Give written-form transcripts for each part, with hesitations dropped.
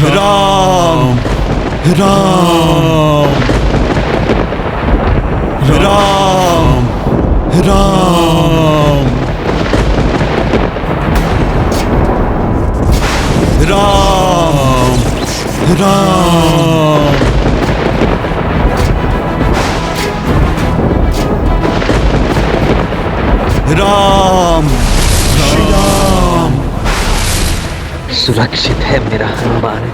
राम राम राम राम राम राम राम श्री राम। सुरक्षित है मेरा हनुमान।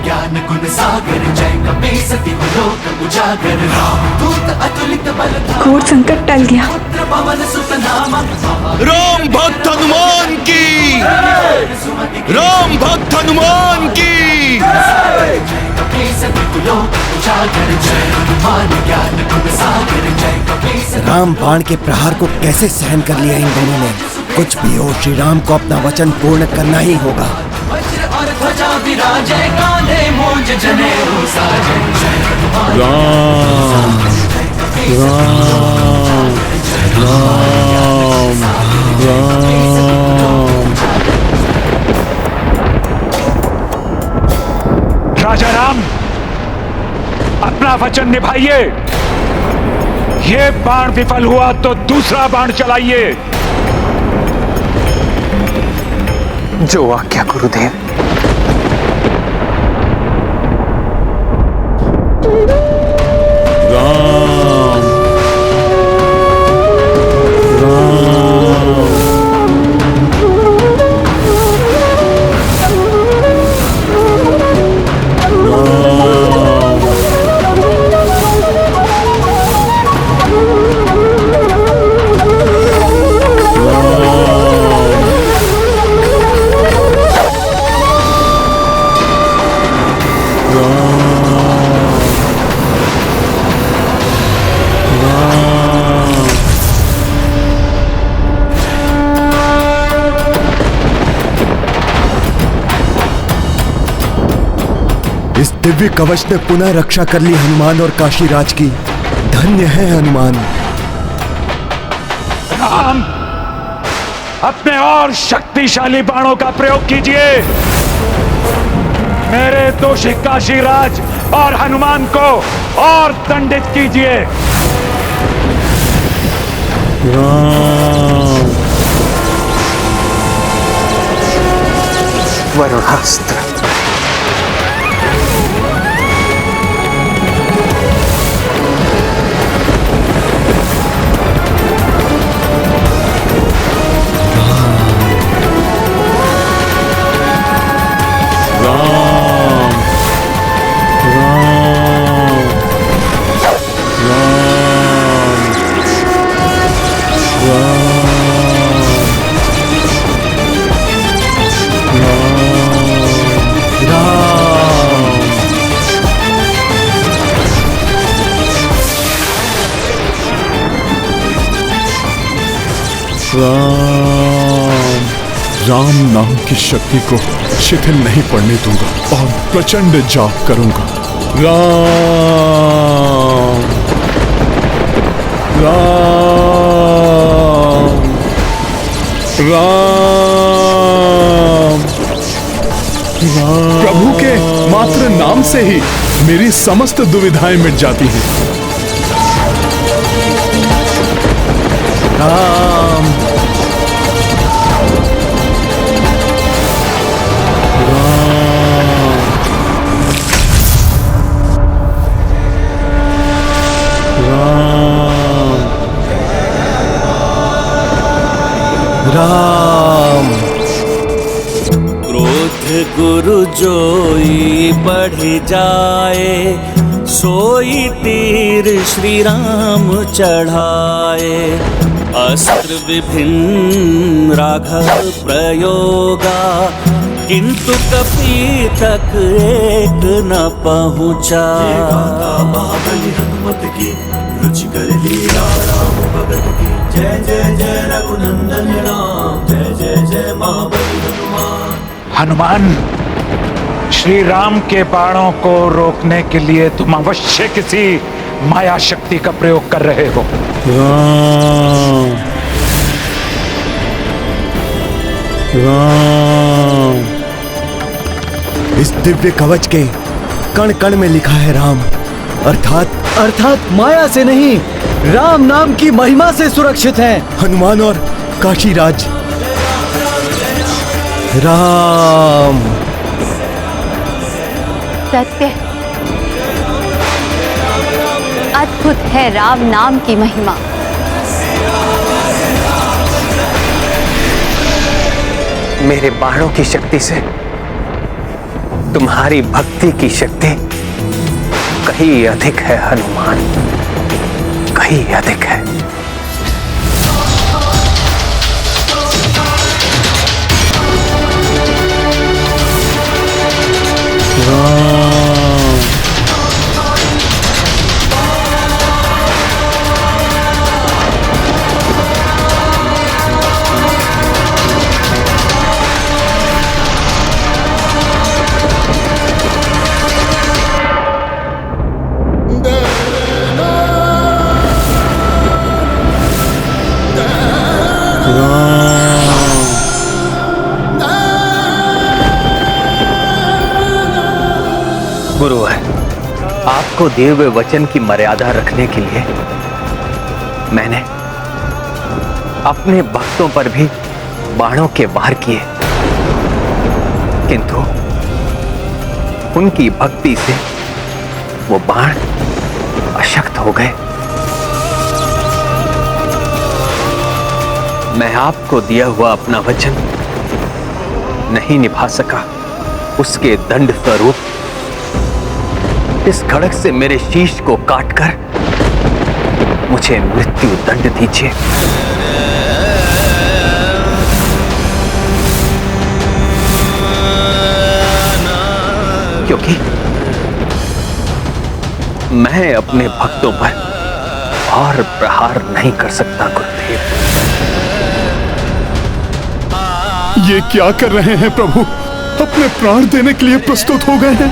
ज्ञान गुण सागर जय कपे सती लोक उजागर दूत अतुलित बल घोर संकट टल गया। पवन सुत नाम राम भक्त हनुमान की, राम भक्त हनुमान की। कपे सती लोक उजागर जय हनुमान ज्ञान गुण सागर जय कपे सती। राम बाण के प्रहार को कैसे सहन कर लिया इन दोनों ने। कुछ भी हो, श्री राम को अपना वचन पूर्ण करना ही होगा। वज्र और ध्वजा विराजय कांधे मूंज जनेऊ साजय जय हनुमान। राम राम राम राम। राजा राम, अपना वचन निभाइए। ये बाण विफल हुआ तो दूसरा बाण चलाइए। जो आज्ञा गुरुदेव। राम इस दिव्य कवच ने पुनः रक्षा कर ली हनुमान और काशीराज की। धन्य है हनुमान। राम, अपने और शक्तिशाली बाणों का प्रयोग कीजिए। मेरे दोषी काशीराज और हनुमान को और दंडित कीजिए। राम वरुणास्त्र। राम नाम की शक्ति को शिथिल नहीं पड़ने दूंगा और प्रचंड जाप करूंगा। राम राम राम राम। प्रभु के मात्र नाम से ही मेरी समस्त दुविधाएं मिट जाती हैं। राम राम। क्रोध गुरु जोई बढ़ जाए, सोई तीर श्री राम चढ़ाए। अस्त्र विभिन्न राघव प्रयोगा, किंतु कपि तक एक न पहुँचा। हनुमत की रुचि कर लीला राम भगत की। जय जय जय रघुनंदन राम, जय जय जय महाबली हनुमान। हनुमान, श्री राम के बाणों को रोकने के लिए तुम अवश्य किसी माया शक्ति का प्रयोग कर रहे हो। राम राम। इस दिव्य कवच के कण कण में लिखा है राम, अर्थात माया से नहीं, राम नाम की महिमा से सुरक्षित हैं। हनुमान और काशीराज। राम। सत्य, अद्भुत है राम नाम की महिमा। मेरे बाणों की शक्ति से तुम्हारी भक्ति की शक्ति कहीं अधिक है हनुमान, कहीं अधिक है। गुरुवर, आपको दिए हुए वचन की मर्यादा रखने के लिए मैंने अपने भक्तों पर भी बाणों के वार किए, किंतु उनकी भक्ति से वो बाण अशक्त हो गए। मैं आपको दिया हुआ अपना वचन नहीं निभा सका, उसके दंड स्वरूप इस खड़ग से मेरे शीश को काटकर मुझे मृत्यु दंड दीजिए। क्योंकि मैं अपने भक्तों पर और प्रहार नहीं कर सकता गुरुदेव। ये क्या कर रहे हैं प्रभु? अपने प्राण देने के लिए प्रस्तुत हो गए हैं।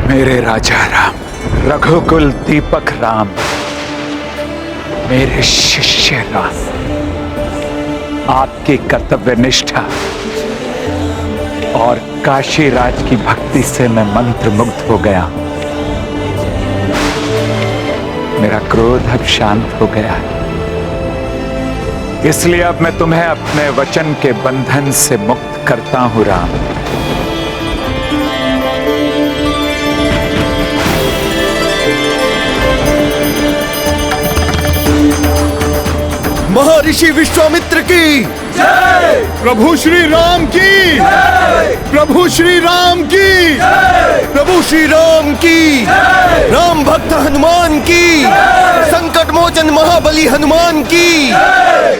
मेरे राजा राम, रघुकुल दीपक राम, मेरे शिष्य राम, आपकी कर्तव्य निष्ठा और काशीराज की भक्ति से मैं मंत्र मुग्ध हो गया। मेरा क्रोध अब शांत हो गया है, इसलिए अब मैं तुम्हें अपने वचन के बंधन से मुक्त करता हूं राम। महर्षि विश्वामित्र की जय। प्रभु श्री राम की जय। प्रभु श्री राम की जय। प्रभु श्री राम की जय। राम भक्त हनुमान की जय। संकट मोचन महाबली हनुमान की जय।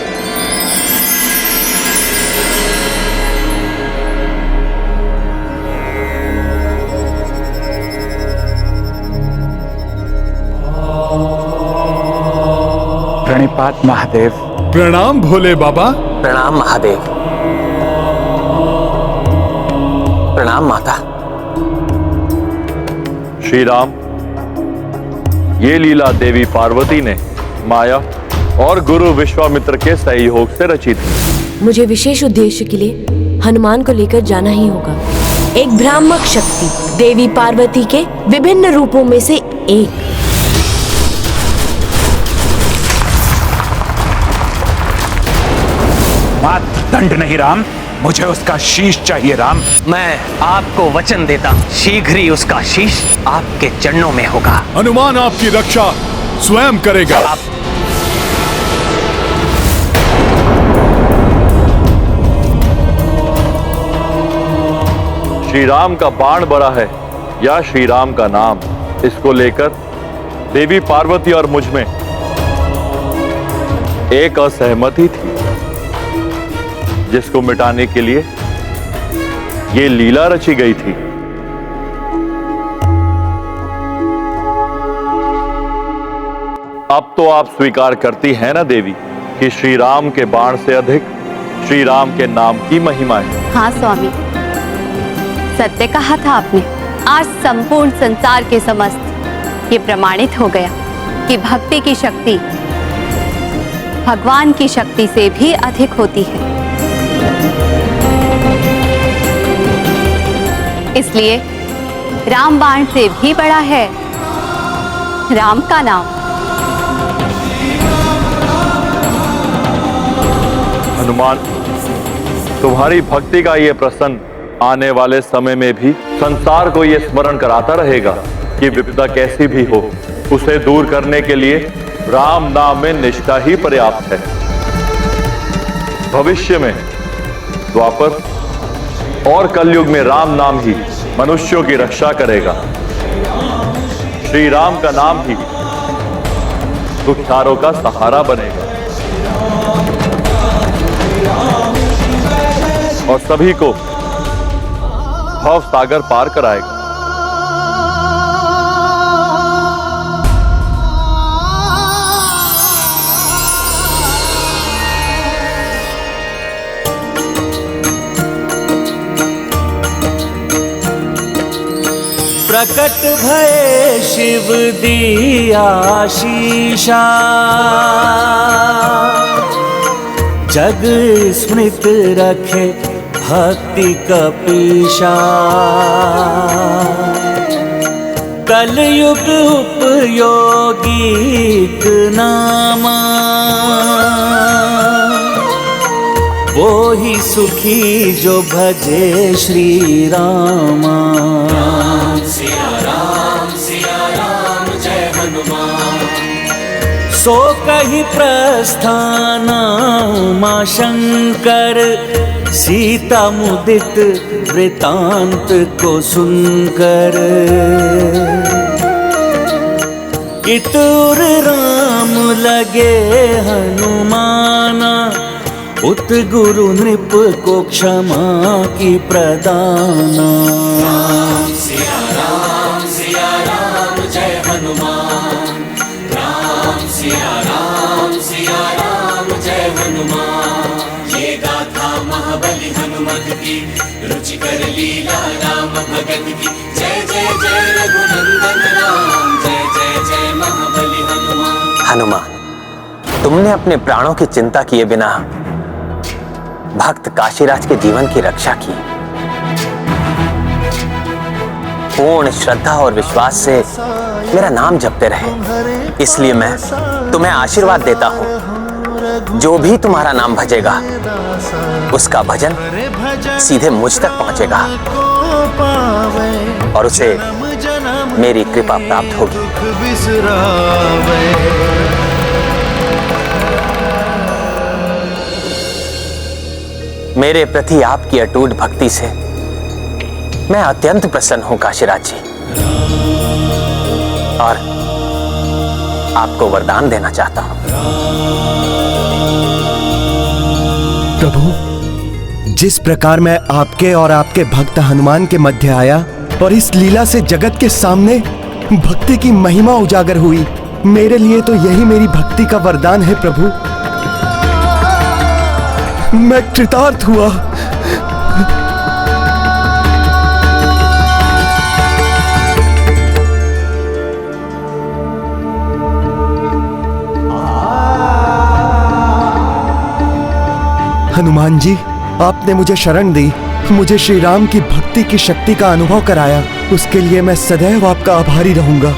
प्रणिपात महादेव। प्रणाम भोले बाबा। प्रणाम महादेव। प्रणाम माता। श्री राम, ये लीला देवी पार्वती ने माया और गुरु विश्वामित्र के सहयोग से रची थी। मुझे विशेष उद्देश्य के लिए हनुमान को लेकर जाना ही होगा। एक भ्रामक शक्ति, देवी पार्वती के विभिन्न रूपों में से एक। मात दंड नहीं राम, मुझे उसका शीश चाहिए राम। मैं आपको वचन देता हूं, शीघ्र ही उसका शीश आपके चरणों में होगा। हनुमान आपकी रक्षा स्वयं करेगा। श्री राम का बाण बड़ा है या श्री राम का नाम, इसको लेकर देवी पार्वती और मुझ में एक असहमति थी, जिसको मिटाने के लिए ये लीला रची गई थी। अब तो आप स्वीकार करती हैं ना देवी कि श्री राम के बाण से अधिक श्री राम के नाम की महिमा है। हाँ स्वामी, सत्य कहा था आपने। आज संपूर्ण संसार के समस्त ये प्रमाणित हो गया कि भक्ति की शक्ति भगवान की शक्ति से भी अधिक होती है। इसलिए रामबाण से भी बड़ा है राम का नाम। हनुमान, तुम्हारी भक्ति का ये प्रसन्न आने वाले समय में भी संसार को ये स्मरण कराता रहेगा कि विपदा कैसी भी हो, उसे दूर करने के लिए राम नाम में निष्ठा ही पर्याप्त है। भविष्य में द्वापर और कलयुग में राम नाम ही मनुष्यों की रक्षा करेगा। श्री राम का नाम ही दुखियारों का सहारा बनेगा और सभी को भव सागर पार कराएगा। प्रकट भय शिव दिया शीशा, जग स्मृत रखे भक्ति कपीशा। कलयुग उपयोगी नामा, वो ही सुखी जो भजे श्री रामा। सिया राम जय हनुमान। सो कही प्रस्थान उमा शंकर, सीता मुदित वृतांत को सुनकर। इतुर राम लगे हनुमाना, उत गुरु नृप को क्षमा की प्रदाना। सिया राम जय हनुमान। सिया राम जय हनुमान। ये गाथा महाबली हनुमत की, रुचिकर लीला राम भगत की। जय जय जय रघुनंदन राम, जय जय जय महाबली हनुमान। हनुमान, तुमने अपने प्राणों की चिंता किए बिना भक्त काशीराज के जीवन की रक्षा की। पूर्ण श्रद्धा और विश्वास से मेरा नाम जपते रहे, इसलिए मैं तुम्हें आशीर्वाद देता हूं। जो भी तुम्हारा नाम भजेगा उसका भजन सीधे मुझ तक पहुंचेगा और उसे मेरी कृपा प्राप्त होगी। मेरे प्रति आपकी अटूट भक्ति से मैं अत्यंत प्रसन्न हूं काशीराज जी, और आपको वरदान देना चाहता हूं। प्रभु, जिस प्रकार मैं आपके और आपके भक्त हनुमान के मध्य आया और इस लीला से जगत के सामने भक्ति की महिमा उजागर हुई, मेरे लिए तो यही मेरी भक्ति का वरदान है प्रभु। मैं कृतार्थ हुआ। हनुमान जी, आपने मुझे शरण दी, मुझे श्री राम की भक्ति की शक्ति का अनुभव कराया, उसके लिए मैं सदैव आपका आभारी रहूंगा।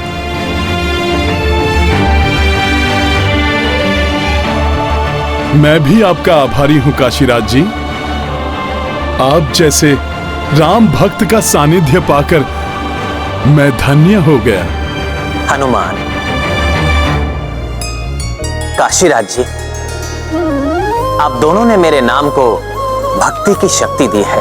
मैं भी आपका आभारी हूं काशीराज जी। आप जैसे राम भक्त का सानिध्य पाकर मैं धन्य हो गया। हनुमान, काशीराज जी, आप दोनों ने मेरे नाम को भक्ति की शक्ति दी है।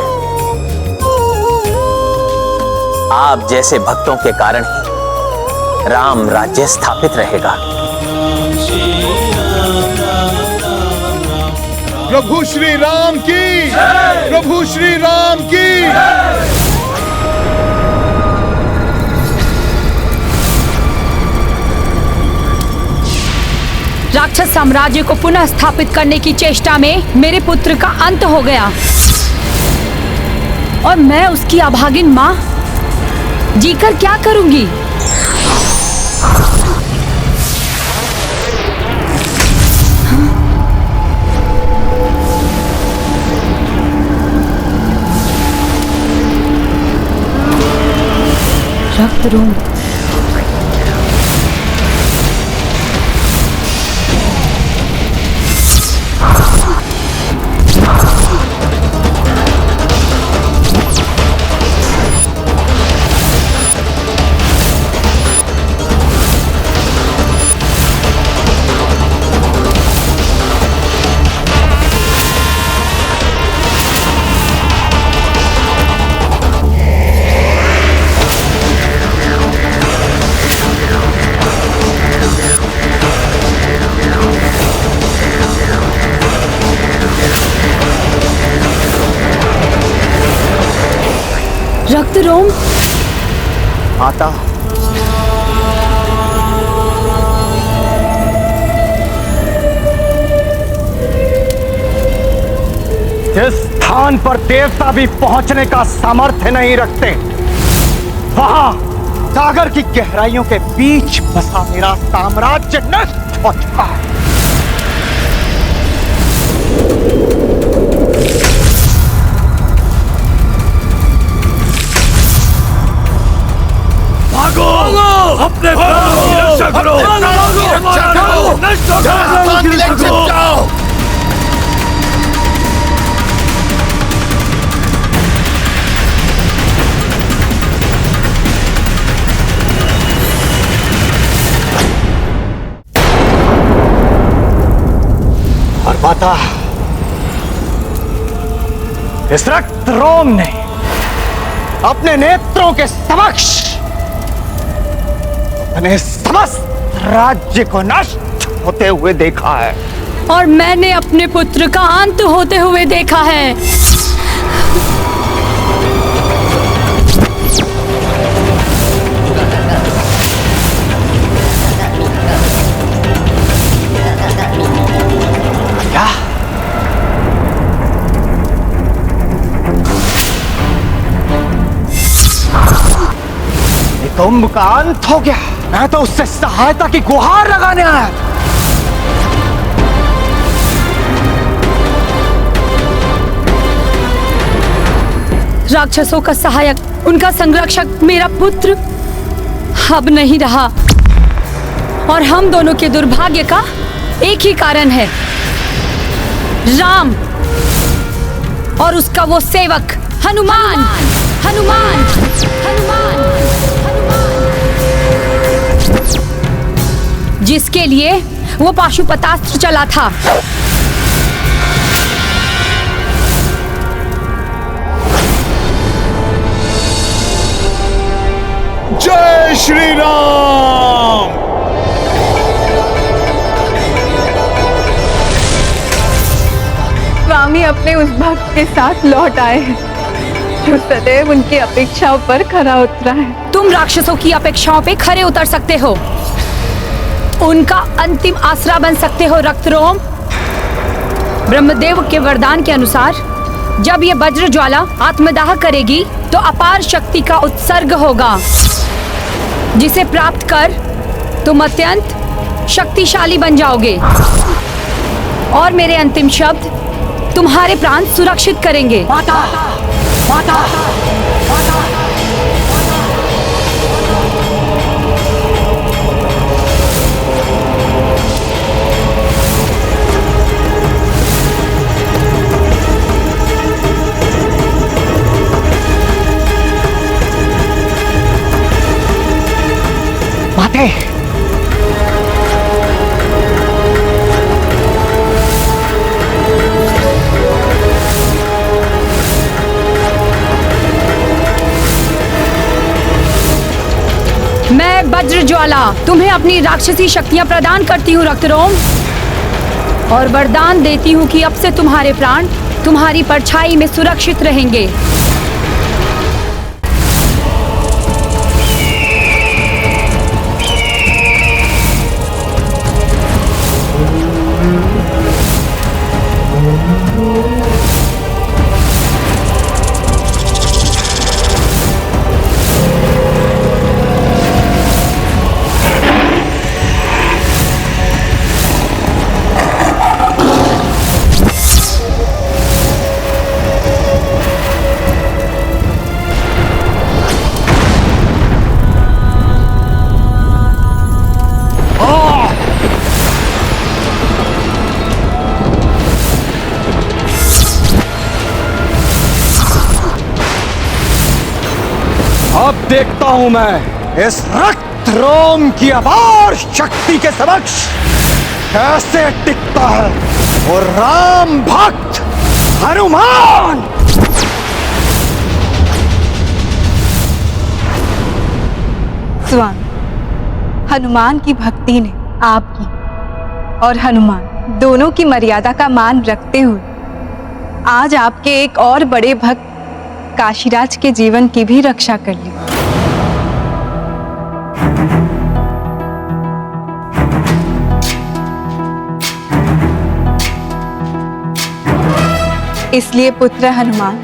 आप जैसे भक्तों के कारण ही राम राज्य स्थापित रहेगा। प्रभु श्री राम की, प्रभु श्री राम की। राक्षस साम्राज्य को पुनः स्थापित करने की चेष्टा में मेरे पुत्र का अंत हो गया और मैं उसकी अभागिन माँ जीकर क्या करूंगी? रक्त रूम रक्त रोम माता, जिस स्थान पर देवता भी पहुंचने का सामर्थ्य नहीं रखते, वहां सागर की गहराइयों के बीच बसा मेरा साम्राज्य नष्ट हो चुका है। भागो! अपने प्राणों की रक्षा करो! नष्ट हो! और माता, इस रक्त रोम ने अपने नेत्रों के समक्ष अपने समस्त राज्य को नष्ट होते हुए देखा है और मैंने अपने पुत्र का अंत होते हुए देखा है। कुंभ का अंत हो गया। मैं तो उससे सहायता की गुहार लगाने आया था। राक्षसों का सहायक, उनका संरक्षक मेरा पुत्र अब नहीं रहा और हम दोनों के दुर्भाग्य का एक ही कारण है, राम और उसका वो सेवक हनुमान। हनुमान हनुमान जिसके लिए वो पाशुपतास्त्र चला था। जय श्री राम। स्वामी अपने उस भक्त के साथ लौट आए हैं जो सदैव उनकी अपेक्षाओं पर खरा उतरा है। तुम राक्षसों की अपेक्षाओं पे खरे उतर सकते हो, उनका अंतिम आसरा बन सकते हो रक्तरोम। ब्रह्मदेव के वरदान के अनुसार जब ये वज्र ज्वाला आत्मदाह करेगी तो अपार शक्ति का उत्सर्ग होगा, जिसे प्राप्त कर तुम अत्यंत शक्तिशाली बन जाओगे और मेरे अंतिम शब्द तुम्हारे प्राण सुरक्षित करेंगे। माता, माता, माता। माते, मैं वज्र ज्वाला तुम्हें अपनी राक्षसी शक्तियां प्रदान करती हूँ रक्तरोम, और वरदान देती हूँ कि अब से तुम्हारे प्राण तुम्हारी परछाई में सुरक्षित रहेंगे। अब देखता हूं मैं इस रक्त रोम की अपार शक्ति के समक्ष कैसे टिकता है वो राम भक्त हनुमान। स्वामी, हनुमान की भक्ति ने आपकी और हनुमान दोनों की मर्यादा का मान रखते हुए आज आपके एक और बड़े भक्त काशीराज के जीवन की भी रक्षा कर ली। इसलिए पुत्र हनुमान,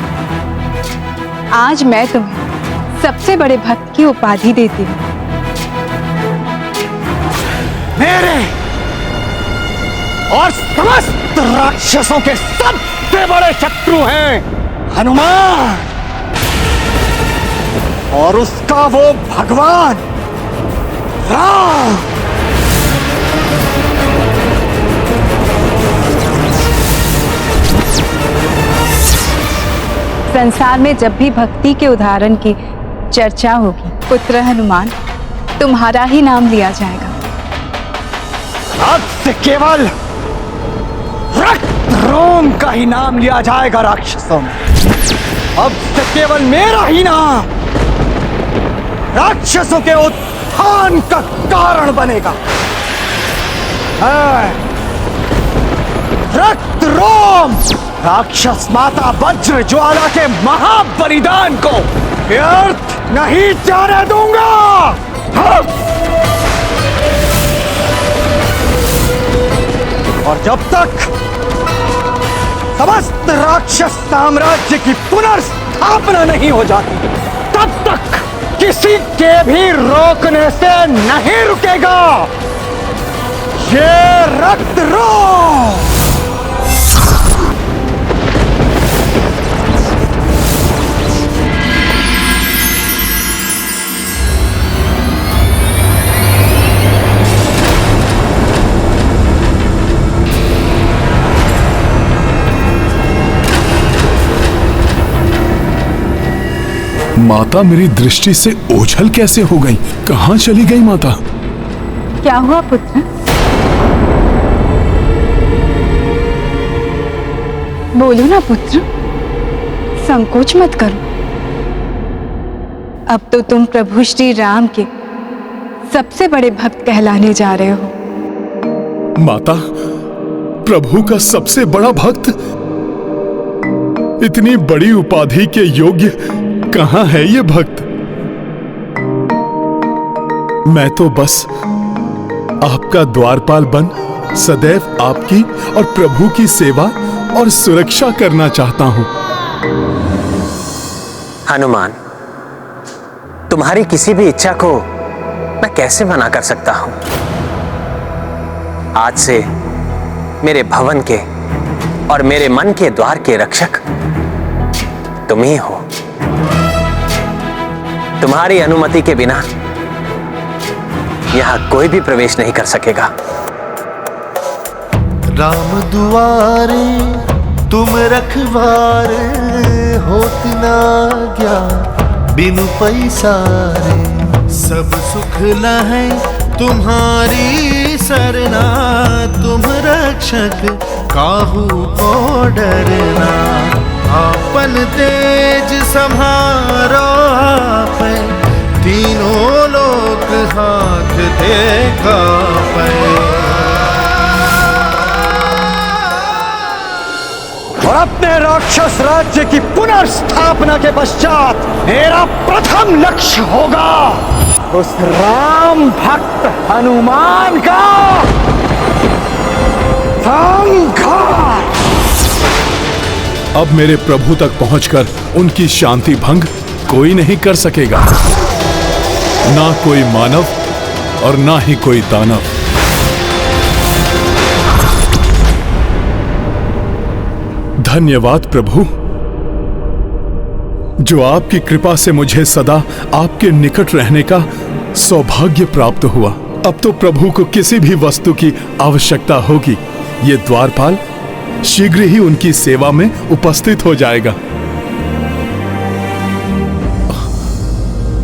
आज मैं तुम्हें सबसे बड़े भक्त की उपाधि देती हूँ। मेरे और समस्त राक्षसों के सबसे बड़े शत्रु हैं हनुमान और उसका वो भगवान राम। संसार में जब भी भक्ति के उदाहरण की चर्चा होगी, पुत्र हनुमान, तुम्हारा ही नाम लिया जाएगा। आज से केवल रक्त रोम का ही नाम लिया जाएगा राक्षसों में। अब से केवल मेरा ही नाम राक्षसों के उत्थान का कारण बनेगा। रक्त रोम राक्षस माता वज्र ज्वाला के महाबलिदान को व्यर्थ नहीं जाने दूंगा। और जब तक समस्त राक्षस साम्राज्य की पुनर्स्थापना नहीं हो जाती, तब तक किसी के भी रोकने से नहीं रुकेगा ये रक्त रोम। माता मेरी दृष्टि से ओझल कैसे हो गई? कहां चली गई माता? क्या हुआ पुत्र? बोलो ना पुत्र, संकोच मत करो। अब तो तुम प्रभु श्री राम के सबसे बड़े भक्त कहलाने जा रहे हो। माता, प्रभु का सबसे बड़ा भक्त? इतनी बड़ी उपाधि के योग्य कहां है ये भक्त? मैं तो बस आपका द्वारपाल बन सदैव आपकी और प्रभु की सेवा और सुरक्षा करना चाहता हूं। हनुमान, तुम्हारी किसी भी इच्छा को मैं कैसे मना कर सकता हूं? आज से मेरे भवन के और मेरे मन के द्वार के रक्षक तुम ही हो। तुम्हारी अनुमति के बिना यहां कोई भी प्रवेश नहीं कर सकेगा। राम दुआरे तुम रखवारे, होत ना गया बिनु पैसारे। सब सुख लहै तुम्हारी सरना, तुम रक्षक काहू को डरना। आपन तेज सम्हारो आप, तीनों लोक हाथ देखा पे। और अपने राक्षस राज्य की पुनर्स्थापना के पश्चात मेरा प्रथम लक्ष्य होगा उस राम भक्त हनुमान का संहार। अब मेरे प्रभु तक पहुंचकर उनकी शांति भंग कोई नहीं कर सकेगा, ना कोई मानव और ना ही कोई दानव। धन्यवाद प्रभु, जो आपकी कृपा से मुझे सदा आपके निकट रहने का सौभाग्य प्राप्त हुआ। अब तो प्रभु को किसी भी वस्तु की आवश्यकता होगी, ये द्वारपाल शीघ्र ही उनकी सेवा में उपस्थित हो जाएगा।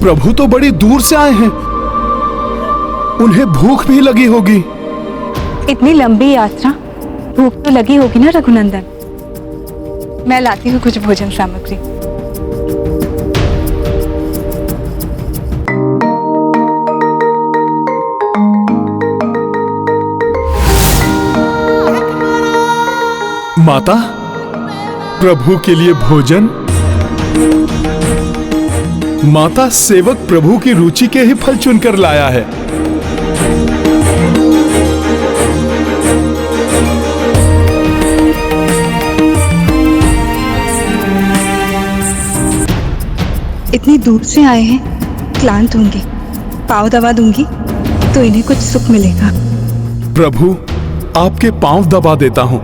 प्रभु तो बड़ी दूर से आए हैं, उन्हें भूख भी लगी होगी। इतनी लंबी यात्रा, भूख तो लगी होगी ना रघुनंदन। मैं लाती हूँ कुछ भोजन सामग्री। माता, प्रभु के लिए भोजन। माता, सेवक प्रभु की रुचि के ही फल चुनकर लाया है। इतनी दूर से आए हैं, क्लांत होंगे, पाँव दबा दूंगी तो इन्हें कुछ सुख मिलेगा। प्रभु, आपके पांव दबा देता हूं,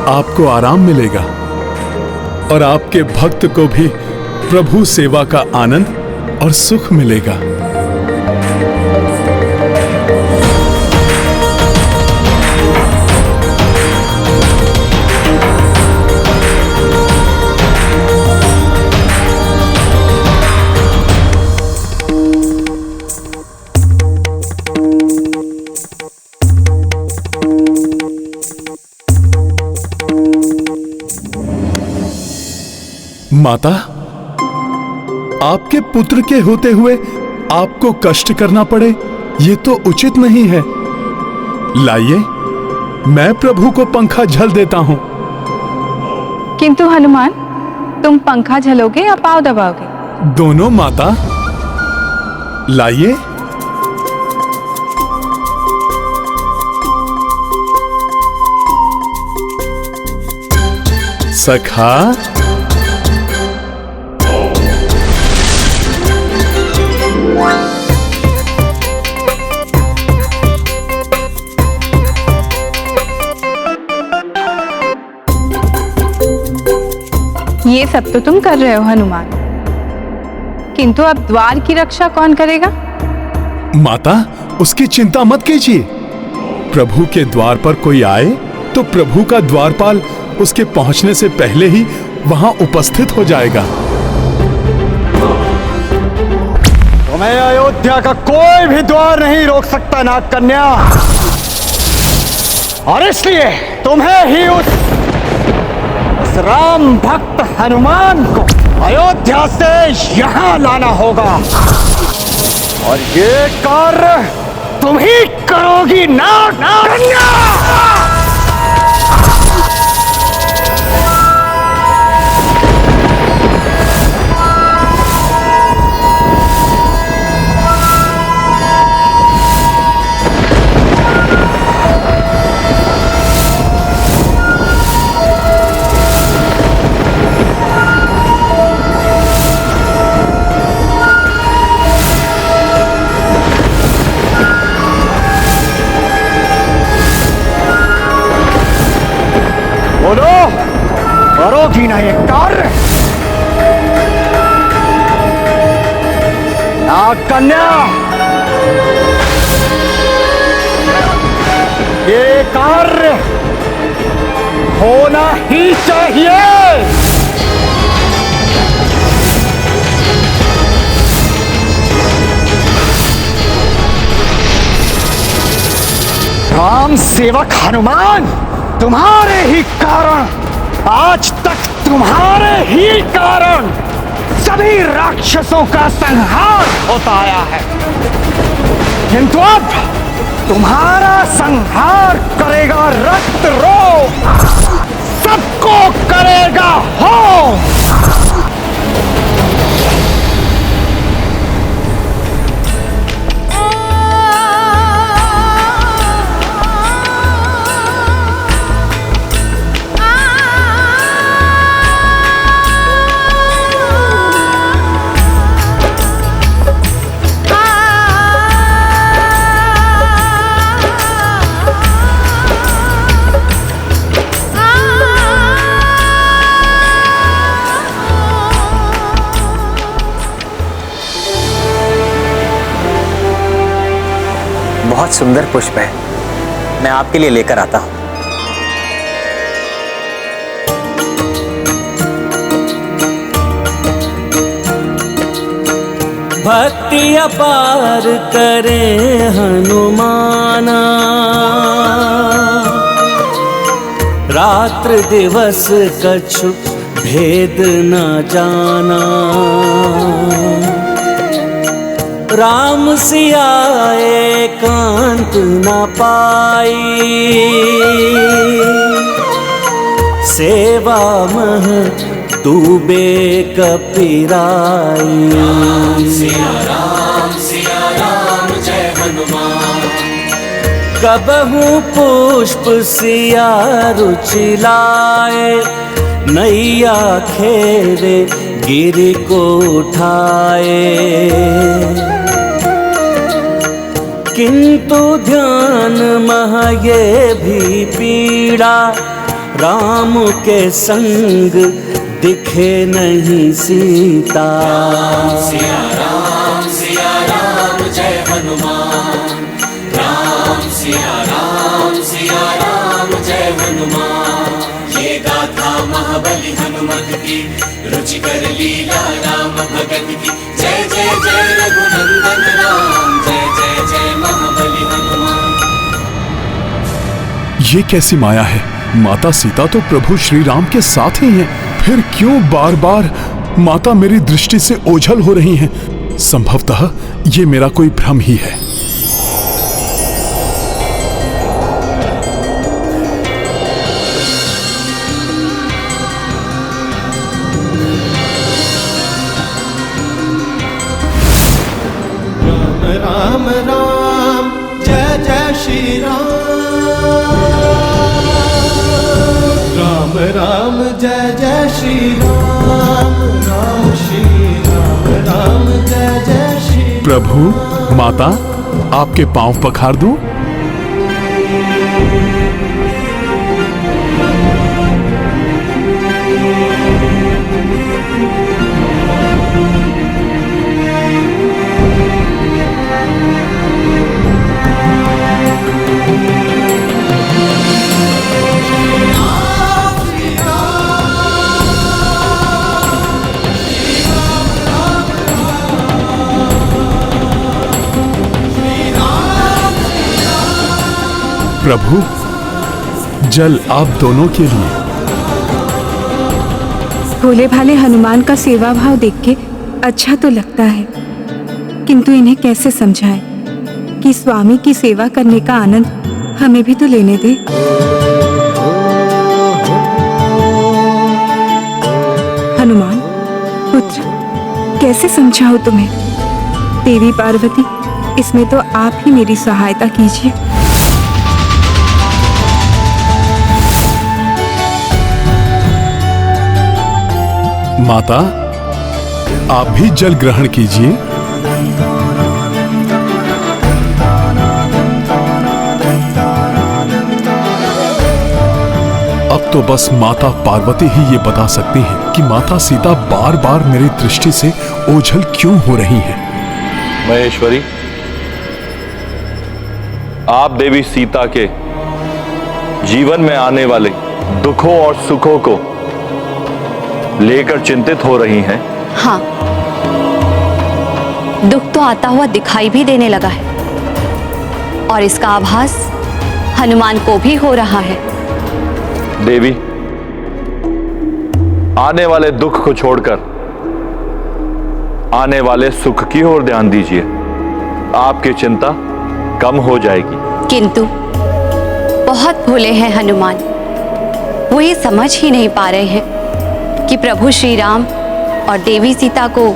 आपको आराम मिलेगा और आपके भक्त को भी प्रभु सेवा का आनंद और सुख मिलेगा। माता, आपके पुत्र के होते हुए आपको कष्ट करना पड़े, ये तो उचित नहीं है। लाइए, मैं प्रभु को पंखा झल देता हूं। किंतु हनुमान, तुम पंखा झलोगे या पाँव दबाओगे? दोनों माता। लाइए। सखा, ये सब तो तुम कर रहे हो हनुमान, किंतु अब द्वार की रक्षा कौन करेगा? माता, उसकी चिंता मत कीजिए। प्रभु के द्वार पर कोई आए तो प्रभु का द्वारपाल उसके पहुंचने से पहले ही वहां उपस्थित हो जाएगा। तुम्हें अयोध्या का कोई भी द्वार नहीं रोक सकता नाग कन्या, और इसलिए तुम्हें ही उस राम भक्त हनुमान को अयोध्या से यहां लाना होगा, और ये कार्य तुम ही करोगी नाग कन्या। बोलो, करोगी ना ये कार्य? नाग कन्या, ये कार्य होना ही चाहिए। राम सेवक हनुमान, तुम्हारे ही कारण, आज तक तुम्हारे ही कारण सभी राक्षसों का संहार होता आया है, किंतु अब तुम्हारा संहार करेगा रक्त रोग, सबको करेगा होम। बहुत सुंदर पुष्प है, मैं आपके लिए लेकर आता हूं। भक्ति अपार करे हनुमाना। रात्र दिवस कछु भेद न जाना। राम सिया एकांत न पाई। सेवा मह डूबे कपिराई। राम जय हनुमान। कबहू पुष्प सिया रुचि लाए। नैया खेरे गिरि को उठाए। किंतु ध्यान मह ये भी पीड़ा। राम के संग दिखे नहीं सीता। राम जय हनुमान। राम जय हनुमान। ये गाथा महाबली हनुमत की। रुचि कर लीला राम भगत की। जय जय जय रघुनंदन राम। जय जय जय महाबली हनुमान। ये कैसी माया है? माता सीता तो प्रभु श्री राम के साथ ही हैं, फिर क्यों बार बार माता मेरी दृष्टि से ओझल हो रही हैं? संभवतः ये मेरा कोई भ्रम ही है। राम राम जय जय श्री राम। राम राम जय जय श्री राम। राम श्री राम राम जय जय श्री। प्रभु माता आपके पांव पखार दूं? प्रभु जल आप दोनों के लिए। भोले भाले हनुमान का सेवा भाव देख के अच्छा तो लगता है, किंतु इन्हें कैसे समझाएं कि स्वामी की सेवा करने का आनंद हमें भी तो लेने दे। हनुमान पुत्र, कैसे समझाओ तुम्हें? देवी पार्वती, इसमें तो आप ही मेरी सहायता कीजिए। माता आप भी जल ग्रहण कीजिए। अब तो बस माता पार्वती ही ये बता सकती हैं कि माता सीता बार बार मेरी दृष्टि से ओझल क्यों हो रही हैं। महेश्वरी, आप देवी सीता के जीवन में आने वाले दुखों और सुखों को लेकर चिंतित हो रही हैं। हाँ, दुख तो आता हुआ दिखाई भी देने लगा है और इसका आभास हनुमान को भी हो रहा है। देवी, आने वाले दुख को छोड़कर आने वाले सुख की ओर ध्यान दीजिए। आपकी चिंता कम हो जाएगी। किंतु बहुत भोले हैं हनुमान, वो ये समझ ही नहीं पा रहे हैं कि प्रभु श्री राम और देवी सीता को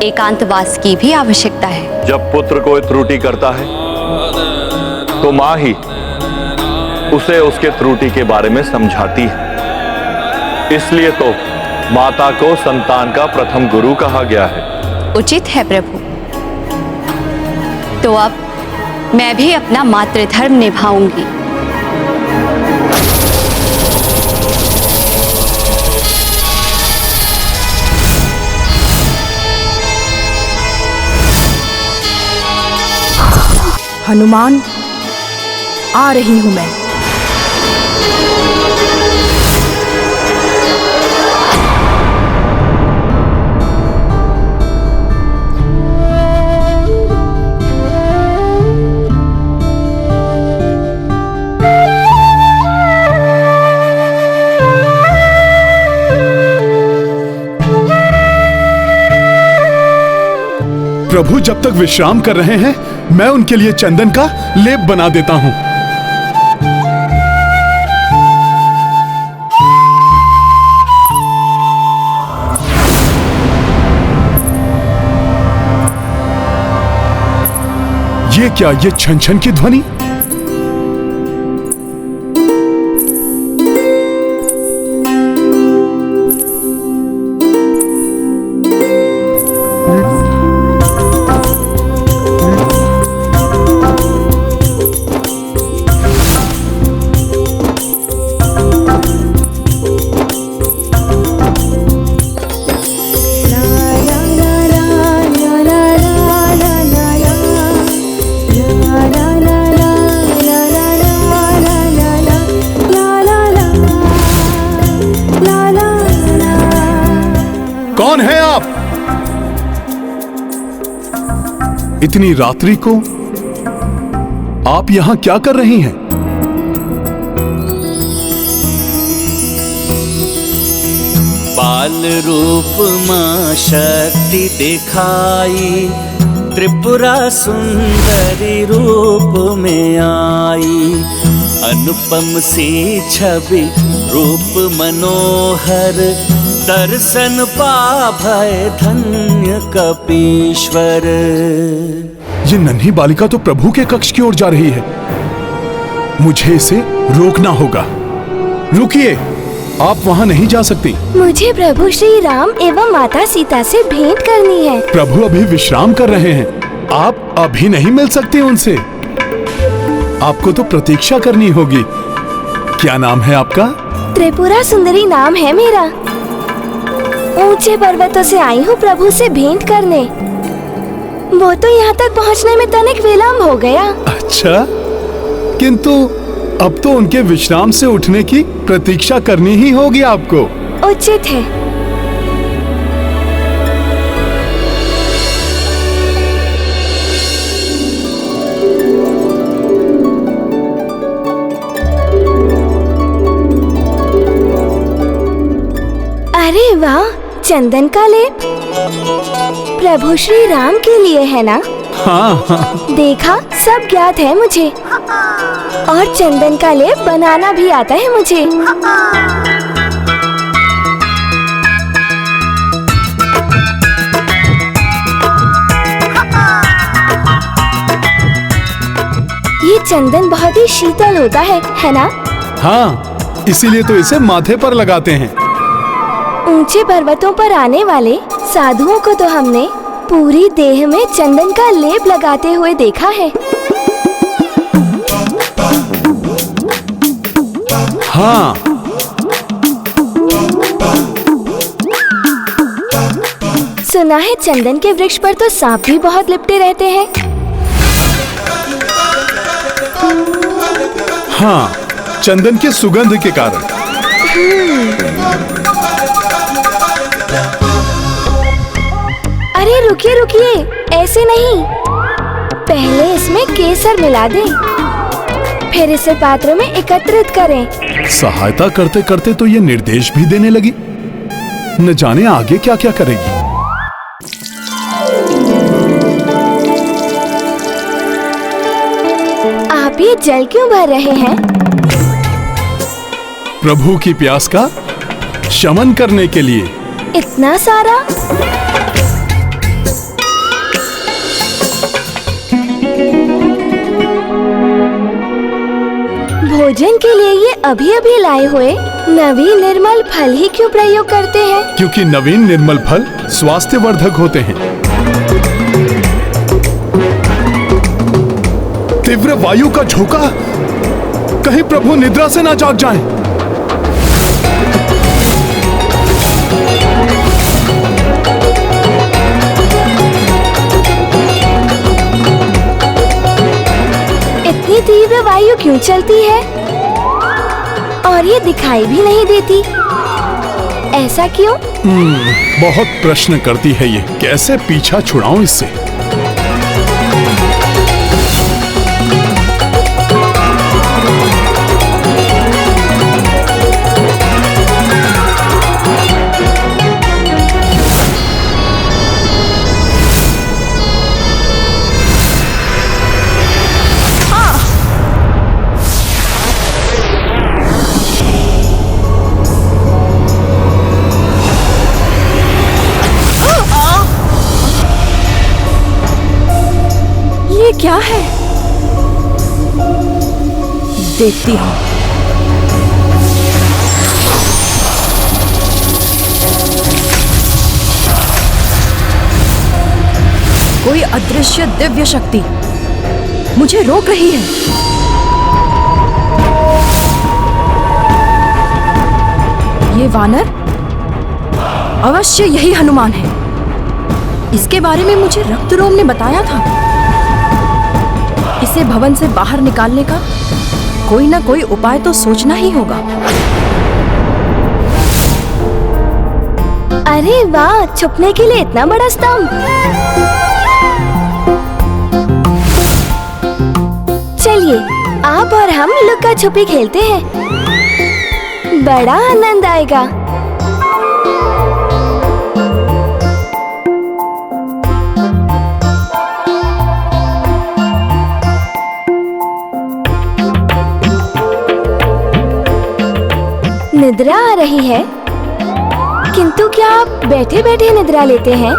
एकांतवास की भी आवश्यकता है। जब पुत्र कोई त्रुटि करता है तो मां ही उसे उसके त्रुटि के बारे में समझाती है। इसलिए तो माता को संतान का प्रथम गुरु कहा गया है। उचित है प्रभु। तो अब मैं भी अपना मातृधर्म निभाऊंगी। हनुमान, आ रही हूं मैं। प्रभु जब तक विश्राम कर रहे हैं, मैं उनके लिए चंदन का लेप बना देता हूं। ये क्या, ये छन छन की ध्वनि? कौन है आप? इतनी रात्रि को आप यहां क्या कर रही हैं? बाल रूप मां शक्ति दिखाई, त्रिपुरा सुंदरी रूप में आई। अनुपम सी छवि रूप मनोहर, दर्शन पा भय धन्य कपीश्वर। ये नन्ही बालिका तो प्रभु के कक्ष की ओर जा रही है। मुझे इसे रोकना होगा। रुकिए, आप वहां नहीं जा सकती। मुझे प्रभु श्री राम एवं माता सीता से भेंट करनी है। प्रभु अभी विश्राम कर रहे हैं, आप अभी नहीं मिल सकते उनसे। आपको तो प्रतीक्षा करनी होगी। क्या नाम है आपका? त्रिपुरा सुंदरी नाम है मेरा। ऊंचे पर्वतों से आई हूँ प्रभु से भेंट करने। वो तो यहाँ तक पहुँचने में तनिक विलम्ब हो गया। अच्छा, किंतु अब तो उनके विश्राम से उठने की प्रतीक्षा करनी ही होगी आपको। उचित है। अरे वाह, चंदन का लेप प्रभु श्री राम के लिए है ना? हाँ। देखा, सब ज्ञात है मुझे। और चंदन का लेप बनाना भी आता है मुझे। ये चंदन बहुत ही शीतल होता है ना? हाँ, इसीलिए तो इसे माथे पर लगाते हैं। ऊंचे पर्वतों पर आने वाले साधुओं को तो हमने पूरी देह में चंदन का लेप लगाते हुए देखा है। हाँ। सुना है चंदन के वृक्ष पर तो सांप भी बहुत लिपटे रहते हैं। हाँ, चंदन के सुगंध के कारण। अरे रुकिए रुकिए, ऐसे नहीं। पहले इसमें केसर मिला दें, फिर इसे पात्र में एकत्रित करें। सहायता करते करते तो ये निर्देश भी देने लगी। न जाने आगे क्या क्या करेगी। आप ये जल क्यों भर रहे हैं? प्रभु की प्यास का शमन करने के लिए। इतना सारा? भोजन के लिए ये अभी अभी लाए हुए नवीन निर्मल फल ही क्यों प्रयोग करते हैं? क्योंकि नवीन निर्मल फल स्वास्थ्यवर्धक होते हैं। तीव्र वायु का झोंका, कहीं प्रभु निद्रा से ना जाग जाएं। इतनी तीव्र वायु क्यों चलती है? और ये दिखाई भी नहीं देती। ऐसा क्यों? बहुत प्रश्न करती है ये। कैसे पीछा छुड़ाऊं इससे? क्या है? देखती हूँ। कोई अदृश्य दिव्य शक्ति मुझे रोक रही है। ये वानर अवश्य यही हनुमान है। इसके बारे में मुझे रक्तरोम ने बताया था। इसे भवन से बाहर निकालने का कोई ना कोई उपाय तो सोचना ही होगा। अरे वाह, छुपने के लिए इतना बड़ा स्तंभ। चलिए आप और हम लुक्का छुपी खेलते हैं, बड़ा आनंद आएगा। निद्रा आ रही है, किंतु क्या आप बैठे बैठे निद्रा लेते हैं?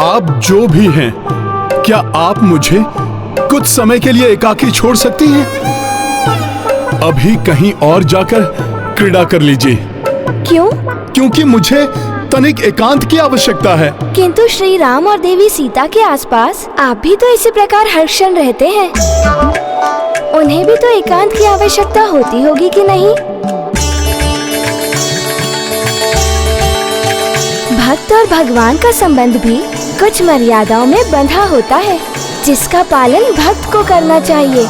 आप जो भी हैं, क्या आप मुझे कुछ समय के लिए एकाकी छोड़ सकती हैं? अभी कहीं और जाकर क्रीड़ा कर लीजिए। क्यों? क्योंकि मुझे तनिक एकांत की आवश्यकता है। किंतु श्री राम और देवी सीता के आसपास आप भी तो इसी प्रकार हर क्षण रहते हैं। उन्हें भी तो एकांत की आवश्यकता होती होगी कि नहीं? भक्त और भगवान का संबंध भी कुछ मर्यादाओं में बंधा होता है, जिसका पालन भक्त को करना चाहिए।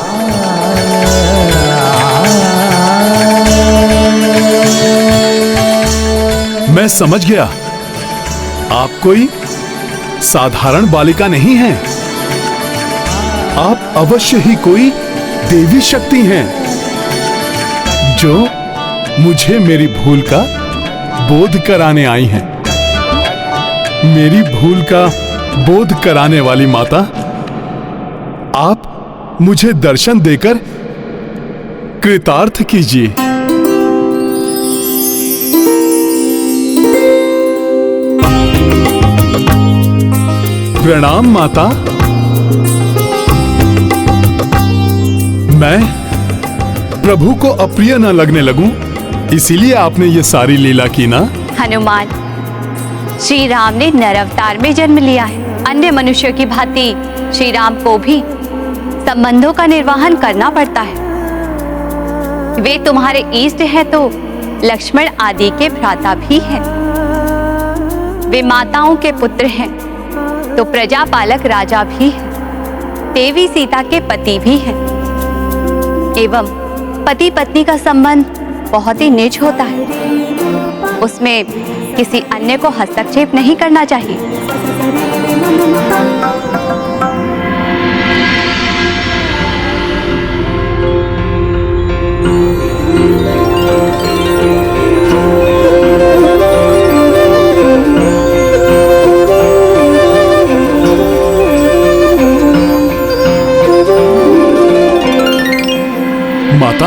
मैं समझ गया, आप कोई साधारण बालिका नहीं हैं। आप अवश्य ही कोई देवी शक्ति हैं, जो मुझे मेरी भूल का बोध कराने आई हैं। मेरी भूल का बोध कराने वाली माता, आप मुझे दर्शन देकर कृतार्थ कीजिए। प्रणाम माता। मैं प्रभु को अप्रिय न लगने लगूं, इसीलिए आपने ये सारी लीला की ना? हनुमान, श्री राम ने नर अवतार में जन्म लिया है। अन्य मनुष्यों की भांति श्री राम को भी संबंधों का निर्वहन करना पड़ता है। वे तुम्हारे इष्ट हैं तो लक्ष्मण आदि के भ्राता भी हैं। वे माताओं के पुत्र हैं तो प्रजापालक राजा भी है, देवी सीता के पति भी हैं। एवं पति पत्नी का संबंध बहुत ही निज होता है, उसमें किसी अन्य को हस्तक्षेप नहीं करना चाहिए। माता,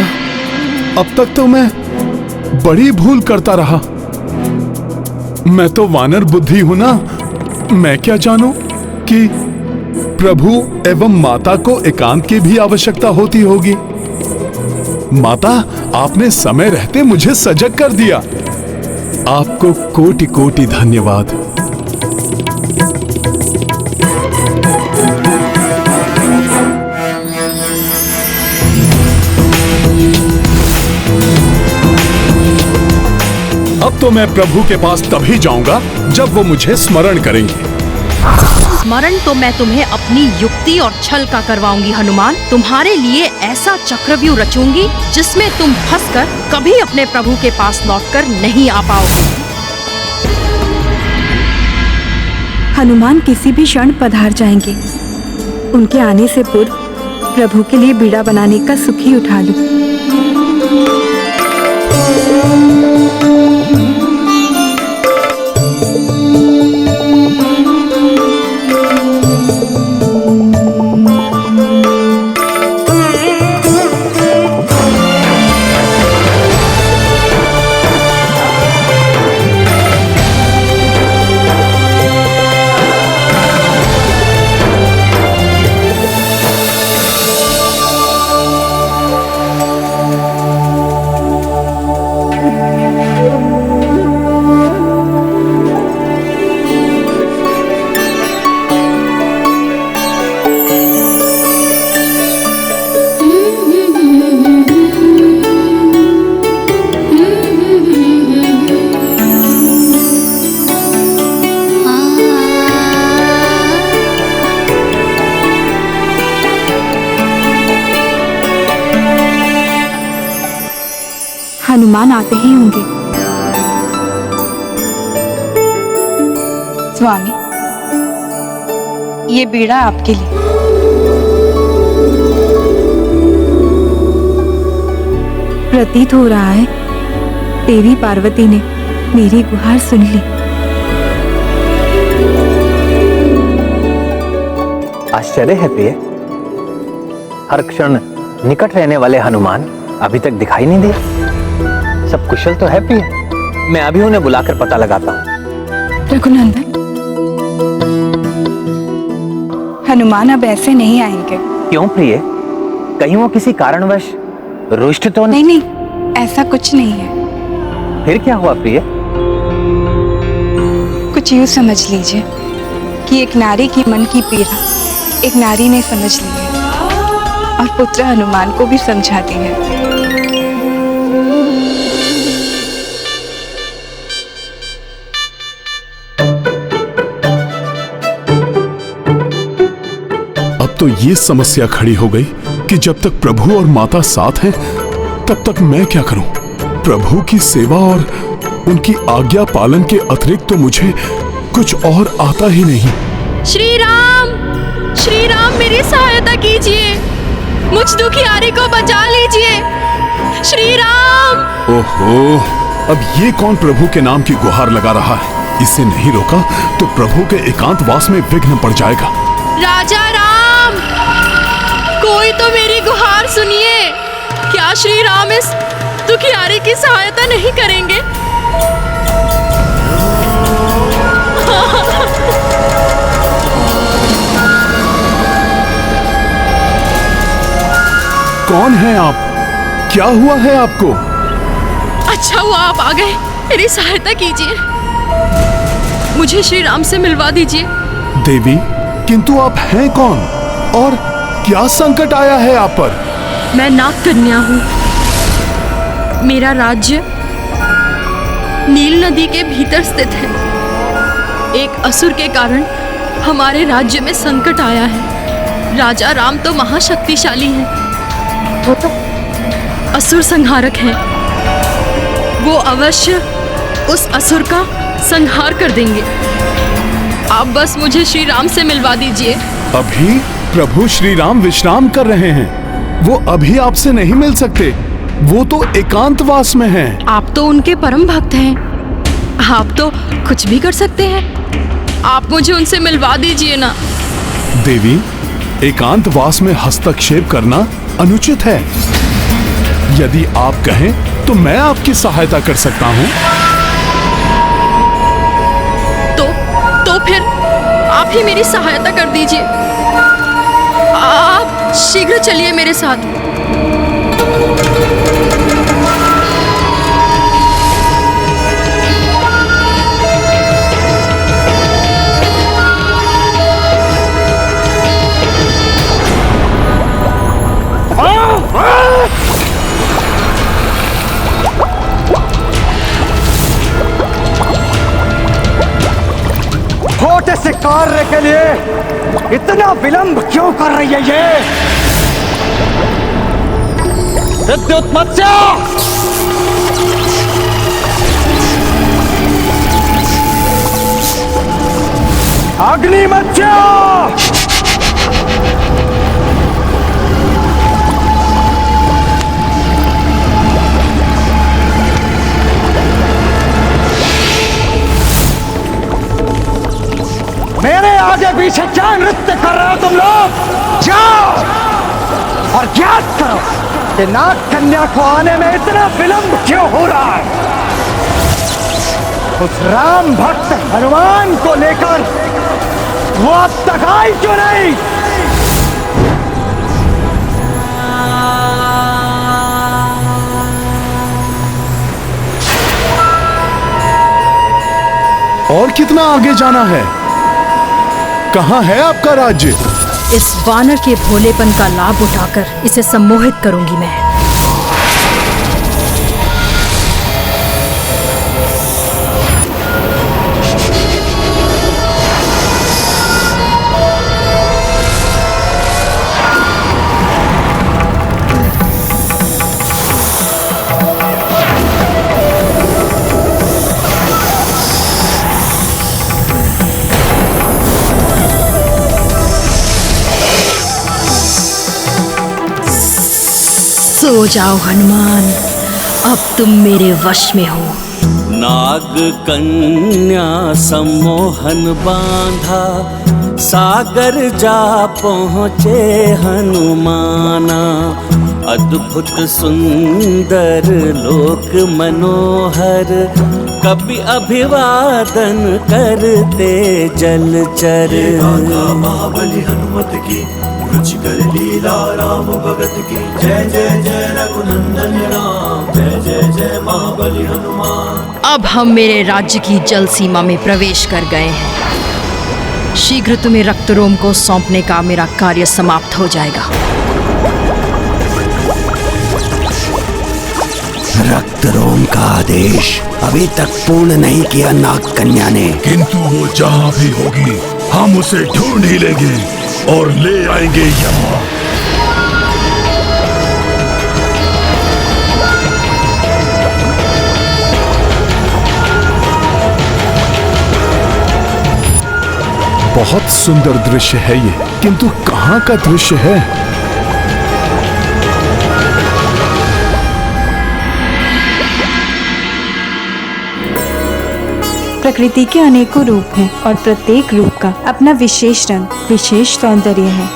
अब तक तो मैं बड़ी भूल करता रहा। मैं तो वानर बुद्धि हूं ना। मैं क्या जानूं कि प्रभु एवं माता को एकांत की भी आवश्यकता होती होगी। माता, आपने समय रहते मुझे सजग कर दिया। आपको कोटि कोटि धन्यवाद। अब तो मैं प्रभु के पास तभी जाऊंगा जब वो मुझे स्मरण करेंगे। स्मरण तो मैं तुम्हें अपनी युक्ति और छल का करवाऊंगी हनुमान। तुम्हारे लिए ऐसा चक्रव्यूह रचूंगी जिसमें तुम फंसकर कभी अपने प्रभु के पास लौटकर नहीं आ पाओगे। हनुमान किसी भी क्षण पधार जाएंगे। उनके आने से पूर्व प्रभु के लिए बीड़ा बनाने का सुख ही उठा लो। हनुमान आते ही होंगे। स्वामी, ये बीड़ा आपके लिए। प्रतीत हो रहा है देवी पार्वती ने मेरी गुहार सुन ली। आश्चर्य है प्रिय, हर क्षण निकट रहने वाले हनुमान अभी तक दिखाई नहीं दिए। सब कुशल तो है प्रिय? मैं अभी उन्हें बुलाकर पता लगाता हूँ। रघुनंदन, हनुमान अब ऐसे नहीं आएंगे। क्यों प्रिय? कहीं वो किसी कारणवश रुष्ट तो नहीं? नहीं, ऐसा कुछ नहीं है। फिर क्या हुआ प्रिय? कुछ यूं समझ लीजिए कि एक नारी की मन की पीड़ा एक नारी ने समझ ली है और पुत्र हनुमान को भी समझा दी है। अब तो ये समस्या खड़ी हो गई कि जब तक प्रभु और माता साथ हैं, तब तक मैं क्या करूं? प्रभु की सेवा और उनकी आज्ञा पालन के अतिरिक्त तो मुझे कुछ और आता ही नहीं। श्री राम मेरी सहायता कीजिए, मुझ दुखियारी को बचा लीजिए। श्री राम। ओहो, अब ये कौन प्रभु के नाम की गुहार लगा रहा है? इसे नहीं रोका तो प्रभु के एकांतवास में विघ्न पड़ जाएगा। राजा राम, कोई तो मेरी गुहार सुनिए। क्या श्री राम इस दुखियारी की सहायता नहीं करेंगे? कौन है आप? क्या हुआ है आपको? अच्छा हुआ आप आ गए, मेरी सहायता कीजिए, मुझे श्री राम से मिलवा दीजिए। देवी, किंतु आप हैं कौन और क्या संकट आया है आप पर? मैं नाग कन्या हूँ। मेरा राज्य नील नदी के भीतर स्थित है। एक असुर के कारण हमारे राज्य में संकट आया है। राजा राम तो महाशक्तिशाली हैं, वो तो असुर संहारक हैं। वो अवश्य उस असुर का संहार कर देंगे। आप बस मुझे श्री राम से मिलवा दीजिए। अभी प्रभु श्री राम विश्राम कर रहे हैं, वो अभी आपसे नहीं मिल सकते। वो तो एकांतवास में हैं। आप तो उनके परम भक्त हैं, आप तो कुछ भी कर सकते हैं। आप मुझे उनसे मिलवा दीजिए ना। देवी, एकांतवास में हस्तक्षेप करना अनुचित है। यदि आप कहें तो मैं आपकी सहायता कर सकता हूं। तो फिर आप ही मेरी सहायता कर दीजिए। आप शीघ्र चलिए मेरे साथ। छोटे से कार्य के लिए इतना विलंब क्यों कर रही है ये? विद्युत मत्स्य! अग्नि मत्स्य! मेरे आगे पीछे क्या नृत्य कर रहे हो तुम लोग? जाओ और ज्ञात करो कि नाग कन्या को आने में इतना विलंब क्यों हो रहा है। उस राम भक्त हनुमान को लेकर वो अब तक आई क्यों नहीं? और कितना आगे जाना है? कहाँ है आपका राज्य? इस वानर के भोलेपन का लाभ उठाकर इसे सम्मोहित करूंगी मैं। सो जाओ हनुमान, अब तुम मेरे वश में हो। नाग कन्या सम्मोहन बांधा, सागर जा पहुँचे हनुमाना। अद्भुत सुंदर लोक मनोहर, कपि अभिवादन करते जलचर। महाबली हनुमत की, रुचिकर लीला राम भगत की। जय जय जय रघुनंदन राम, जय जय जय महाबली हनुमान। अब हम मेरे राज्य की जल सीमा में प्रवेश कर गए हैं। शीघ्र तुम्हें रक्तरोम को सौंपने का मेरा कार्य समाप्त हो जाएगा। रक्तरोम का आदेश अभी तक पूर्ण नहीं किया नाग कन्या ने। किंतु वो जहाँ भी होगी हम उसे ढूंढ ही लेंगे और ले आएंगे यहाँ। बहुत सुंदर दृश्य है ये, किंतु कहाँ का दृश्य है? प्रकृति के अनेकों रूप हैं और प्रत्येक रूप का अपना विशेष रंग, विशेष सौंदर्य है।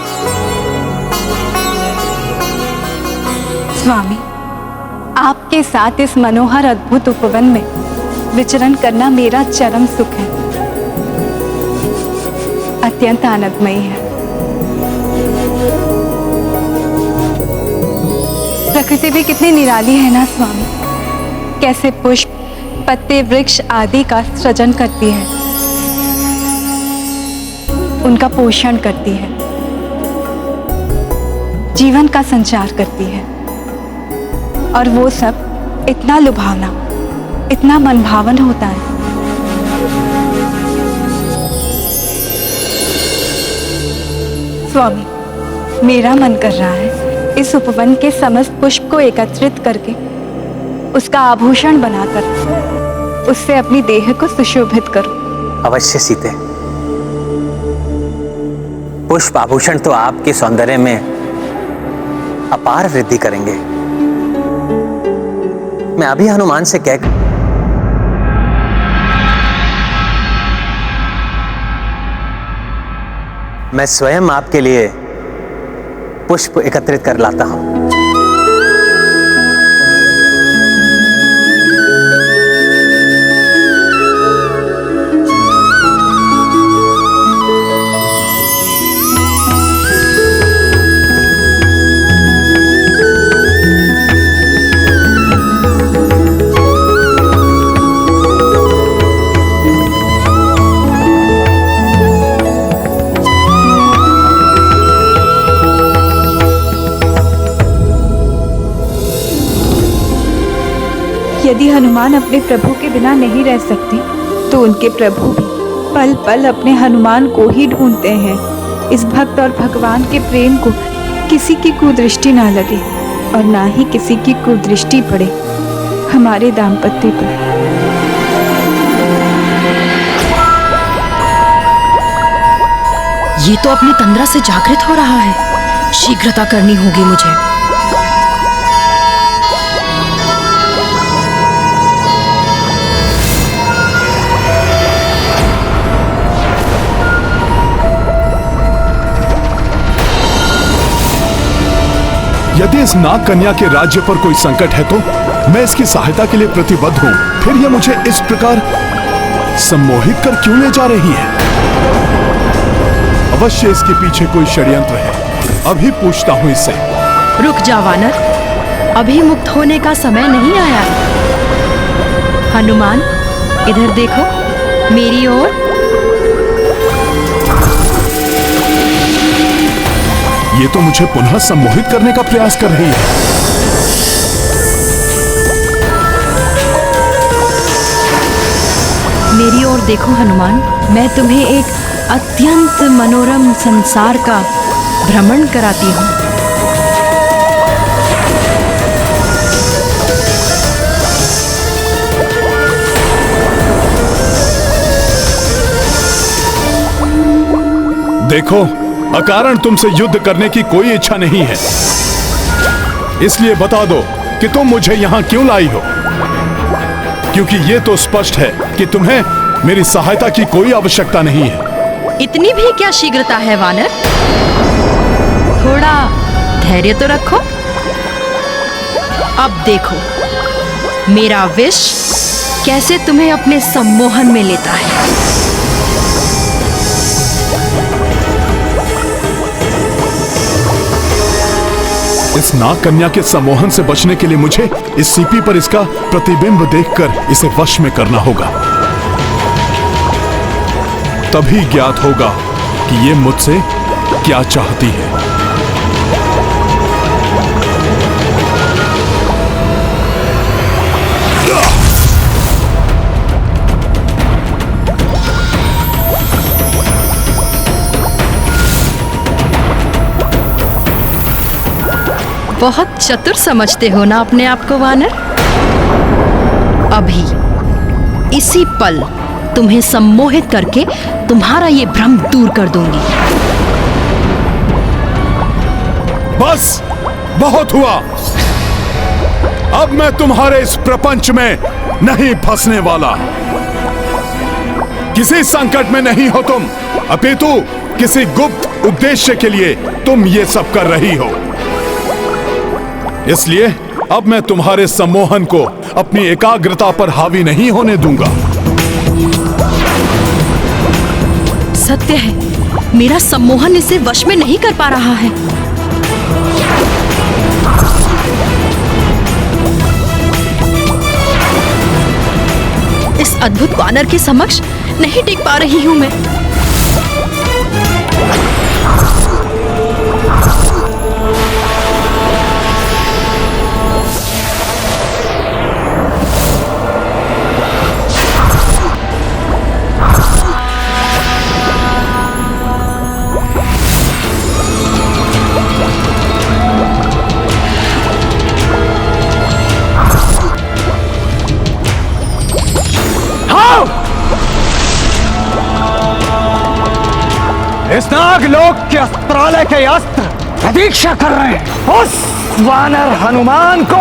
स्वामी, आपके साथ इस मनोहर अद्भुत उपवन में विचरण करना मेरा चरम सुख है, अत्यंत आनंदमयी है। प्रकृति भी कितनी निराली है ना स्वामी, कैसे पुष्प, पत्ते, वृक्ष आदि का सृजन करती है, उनका पोषण करती है, जीवन का संचार करती है, और वो सब इतना लुभावना, इतना मनभावन होता है। स्वामी, मेरा मन कर रहा है इस उपवन के समस्त पुष्प को एकत्रित करके उसका आभूषण बनाकर उससे अपनी देह को सुशोभित करूं। अवश्य सीते, पुष्प आभूषण तो आपके सौंदर्य में अपार वृद्धि करेंगे। मैं अभी हनुमान से कह मैं स्वयं आपके लिए पुष्प एकत्रित कर लाता हूं। यदि हनुमान अपने प्रभु के बिना नहीं रह सकते, तो उनके प्रभु भी पल पल अपने हनुमान को ही ढूंढते हैं। इस भक्त और भगवान के प्रेम को किसी की कुदृष्टि ना लगे और ना ही किसी की कुदृष्टि पड़े हमारे दाम्पत्य पर। ये तो अपनी तंद्रा से जागृत हो रहा है, शीघ्रता करनी होगी मुझे। यदि इस नाग कन्या के राज्य पर कोई संकट है तो मैं इसकी सहायता के लिए प्रतिबद्ध हूं। फिर यह मुझे इस प्रकार सम्मोहित कर क्यों ले जा रही है? अवश्य इसके पीछे कोई षड्यंत्र है। अभी पूछता हूं इससे। रुक जा वानर, अभी मुक्त होने का समय नहीं आया। हनुमान, इधर देखो, मेरी ओर। ये तो मुझे पुनः सम्मोहित करने का प्रयास कर रही है। मेरी ओर देखो हनुमान, मैं तुम्हें एक अत्यंत मनोरम संसार का भ्रमण कराती हूँ। देखो, अकारण तुमसे युद्ध करने की कोई इच्छा नहीं है, इसलिए बता दो कि तुम मुझे यहाँ क्यों लाई हो, क्योंकि ये तो स्पष्ट है कि तुम्हें मेरी सहायता की कोई आवश्यकता नहीं है। इतनी भी क्या शीघ्रता है वानर? थोड़ा धैर्य तो रखो। अब देखो मेरा विष कैसे तुम्हें अपने सम्मोहन में लेता है। इस नाग कन्या के सम्मोहन से बचने के लिए मुझे इस सीपी पर इसका प्रतिबिंब देखकर इसे वश में करना होगा। तभी ज्ञात होगा कि ये मुझसे क्या चाहती है। बहुत चतुर समझते हो ना अपने आप को वानर। अभी इसी पल तुम्हें सम्मोहित करके तुम्हारा ये भ्रम दूर कर दूंगी। बस बहुत हुआ। अब मैं तुम्हारे इस प्रपंच में नहीं फंसने वाला। किसी संकट में नहीं हो तुम, अपितु किसी गुप्त उद्देश्य के लिए तुम ये सब कर रही हो। इसलिए अब मैं तुम्हारे सम्मोहन को अपनी एकाग्रता पर हावी नहीं होने दूंगा। सत्य है, मेरा सम्मोहन इसे वश में नहीं कर पा रहा है। इस अद्भुत वानर के समक्ष नहीं टिक पा रही हूं मैं। इस नागलोक के अस्त्रालय के अस्त्र प्रतीक्षा कर रहे हैं उस वानर हनुमान को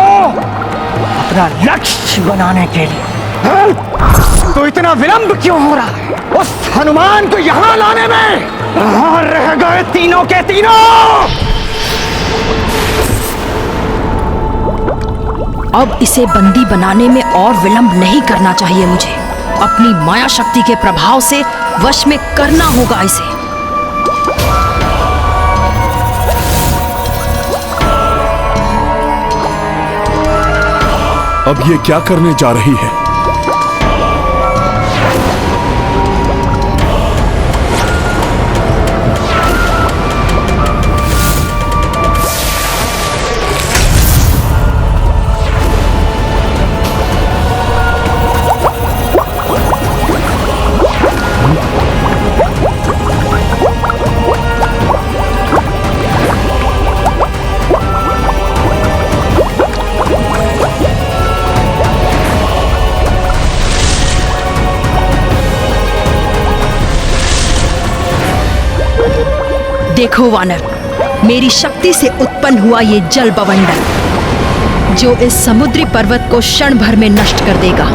अपना लक्ष्य बनाने के लिए। तो इतना विलंब क्यों हो रहा है उस हनुमान को यहाँ लाने में? कहाँ रह गए तीनों के तीनों? अब इसे बंदी बनाने में और विलंब नहीं करना चाहिए मुझे। अपनी माया शक्ति के प्रभाव से वश में करना होगा इसे। अब ये क्या करने जा रही है? देखो वानर, मेरी शक्ति से उत्पन्न हुआ ये जल बवंडर जो इस समुद्री पर्वत को क्षण भर में नष्ट कर देगा,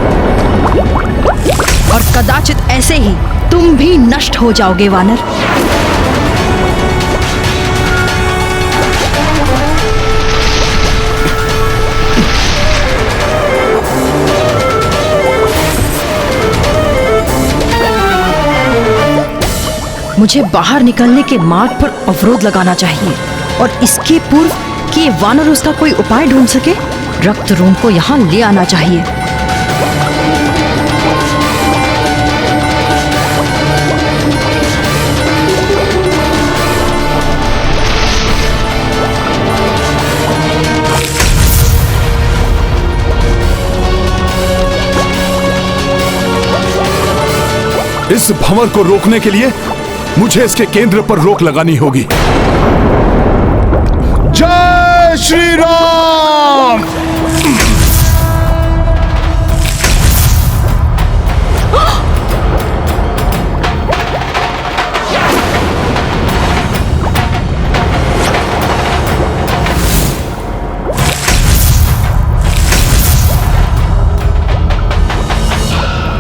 और कदाचित ऐसे ही तुम भी नष्ट हो जाओगे वानर। मुझे बाहर निकलने के मार्ग पर अवरोध लगाना चाहिए, और इसके पूर्व कि ये वानर उसका कोई उपाय ढूंढ सके, रक्त रूम को यहाँ ले आना चाहिए। इस भंवर को रोकने के लिए मुझे इसके केंद्र पर रोक लगानी होगी। जय श्री राम।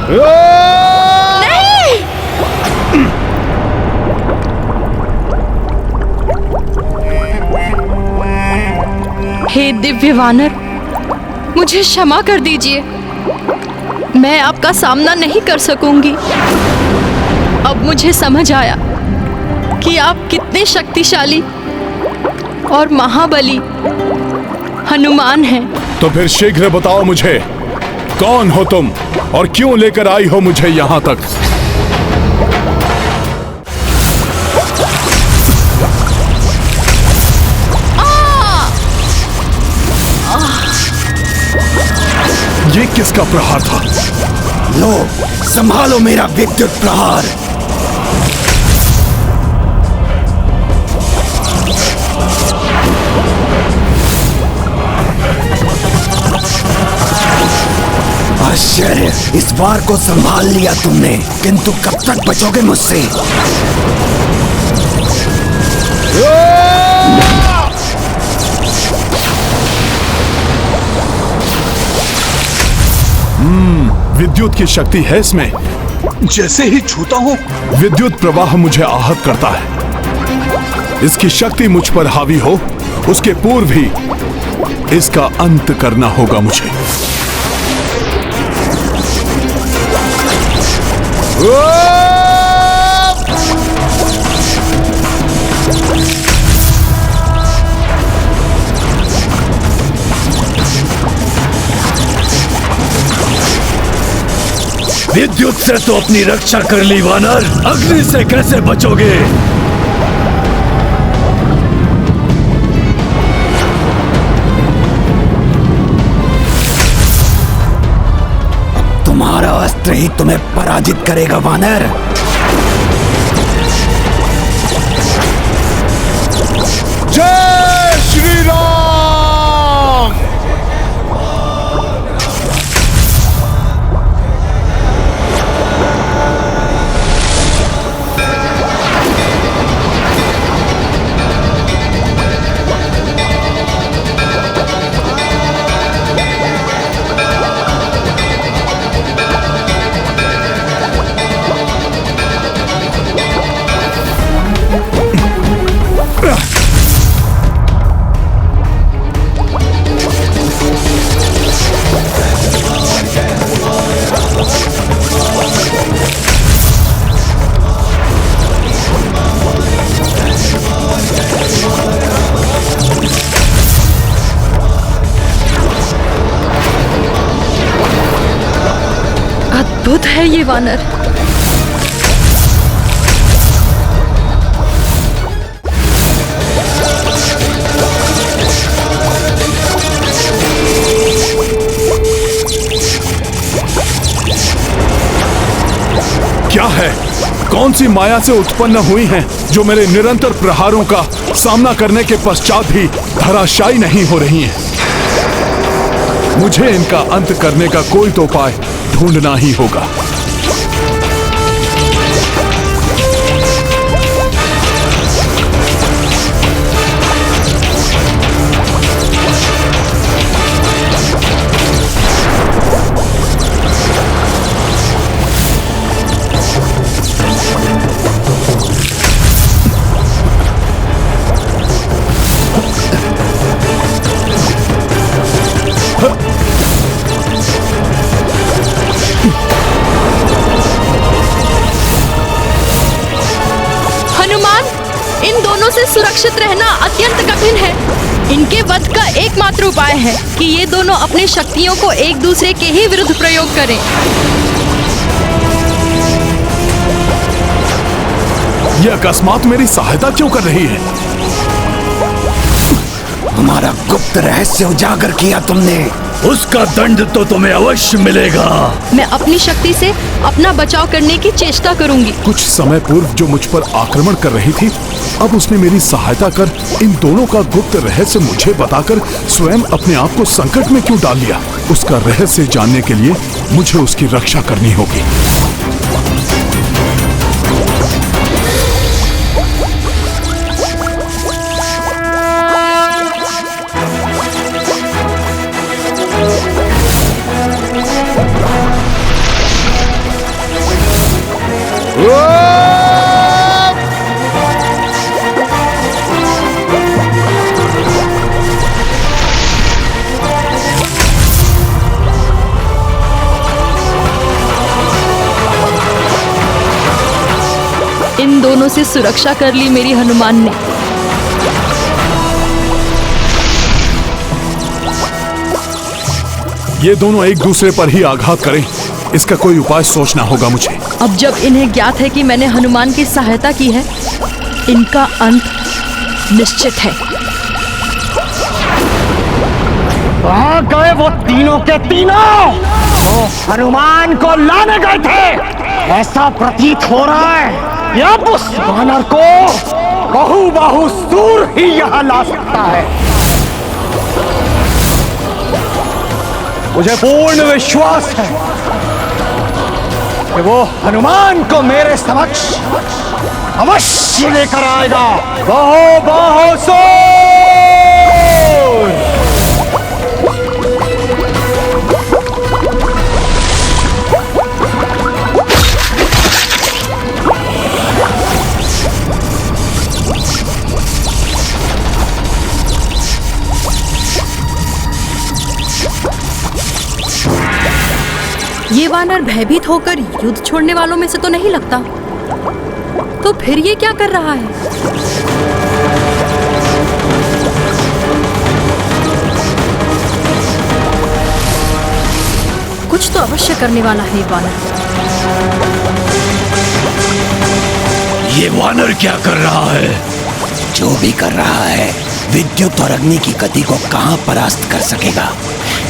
हे दिव्य वानर, मुझे क्षमा कर दीजिए। मैं आपका सामना नहीं कर सकूंगी। अब मुझे समझ आया कि आप कितने शक्तिशाली और महाबली हनुमान हैं। तो फिर शीघ्र बताओ मुझे, कौन हो तुम और क्यों लेकर आई हो मुझे यहाँ तक? ये किसका प्रहार था? लो, संभालो मेरा विद्युत प्रहार। आश्चर्य, इस बार को संभाल लिया तुमने, किंतु कब तक बचोगे मुझसे? विद्युत की शक्ति है इसमें। जैसे ही छूता हूं, विद्युत प्रवाह मुझे आहत करता है। इसकी शक्ति मुझ पर हावी हो, उसके पूर्व ही इसका अंत करना होगा मुझे। विद्युत से तो अपनी रक्षा कर ली वानर, अग्नि से कैसे बचोगे? तुम्हारा अस्त्र ही तुम्हें पराजित करेगा वानर। जय श्री राम। अद्भुत है ये वानर। क्या है? कौन सी माया से उत्पन्न हुई हैं जो मेरे निरंतर प्रहारों का सामना करने के पश्चात भी धराशायी नहीं हो रही हैं? मुझे इनका अंत करने का कोई तो उपाय ढूंढना ही होगा। इन दोनों से सुरक्षित रहना अत्यंत कठिन है। इनके वध का एकमात्र उपाय है कि ये दोनों अपनी शक्तियों को एक दूसरे के ही विरुद्ध प्रयोग करें। ये अकस्मात मेरी सहायता क्यों कर रही है? हमारा गुप्त रहस्य उजागर किया तुमने, उसका दंड तो तुम्हें अवश्य मिलेगा। मैं अपनी शक्ति से अपना बचाव करने की चेष्टा करूंगी। कुछ समय पूर्व जो मुझ पर आक्रमण कर रही थी, अब उसने मेरी सहायता कर इन दोनों का गुप्त रहस्य मुझे बताकर स्वयं अपने आप को संकट में क्यों डाल लिया? उसका रहस्य जानने के लिए मुझे उसकी रक्षा करनी होगी। दोनों से सुरक्षा कर ली मेरी हनुमान ने। ये दोनों एक दूसरे पर ही आघात करें, इसका कोई उपाय सोचना होगा मुझे। अब जब इन्हें ज्ञात है कि मैंने हनुमान की सहायता की है, इनका अंत निश्चित है। कहाँ गए वो तीनों के तीनों? वो हनुमान को लाने गए थे। ऐसा प्रतीत हो रहा है कि अब उस वानर को बहु सूर ही यहाँ ला सकता है। मुझे पूर्ण विश्वास है कि वो हनुमान को मेरे समक्ष अवश्य लेकर आएगा। बहु सूर। ये वानर भयभीत होकर युद्ध छोड़ने वालों में से तो नहीं लगता, तो फिर ये क्या कर रहा है? कुछ तो अवश्य करने वाला है ये वानर। ये वानर क्या कर रहा है? जो भी कर रहा है, विद्युत और अग्नि की गति को कहां परास्त कर सकेगा।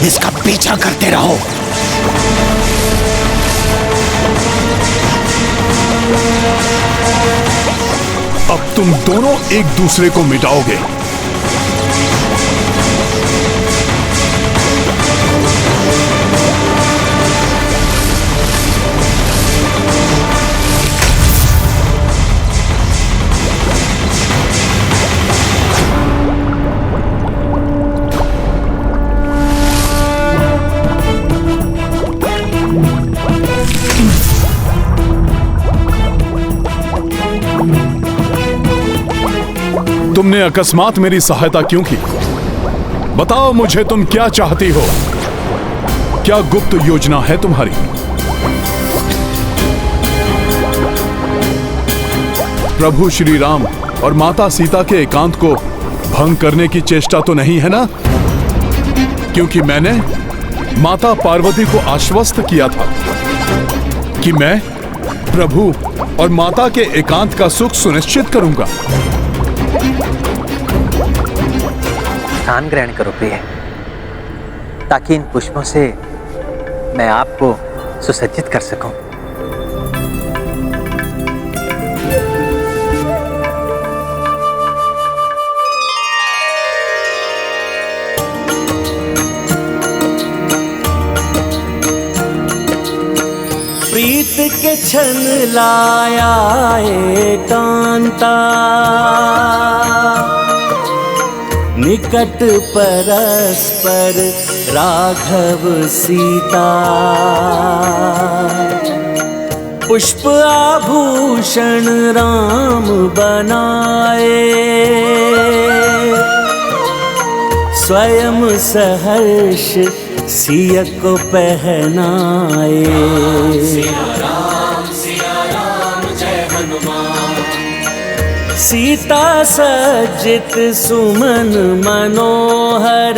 इसका पीछा करते रहो। अब तुम दोनों एक दूसरे को मिटाओगे। तुमने अकस्मात मेरी सहायता क्यों की? बताओ मुझे, तुम क्या चाहती हो? क्या गुप्त योजना है तुम्हारी? प्रभु श्री राम और माता सीता के एकांत को भंग करने की चेष्टा तो नहीं है ना? क्योंकि मैंने माता पार्वती को आश्वस्त किया था कि मैं प्रभु और माता के एकांत का सुख सुनिश्चित करूंगा। स्थान ग्रहण करो प्रिय, ताकि इन पुष्पों से मैं आपको सुसज्जित कर सकूं। प्रीत के छन लाया एकांता, निकट परस्पर राघव सीता। पुष्प आभूषण राम बनाए, स्वयं सहर्ष सिया को पहनाए। सिया राम जय हनुमान। सीता सज्जित सुमन मनोहर,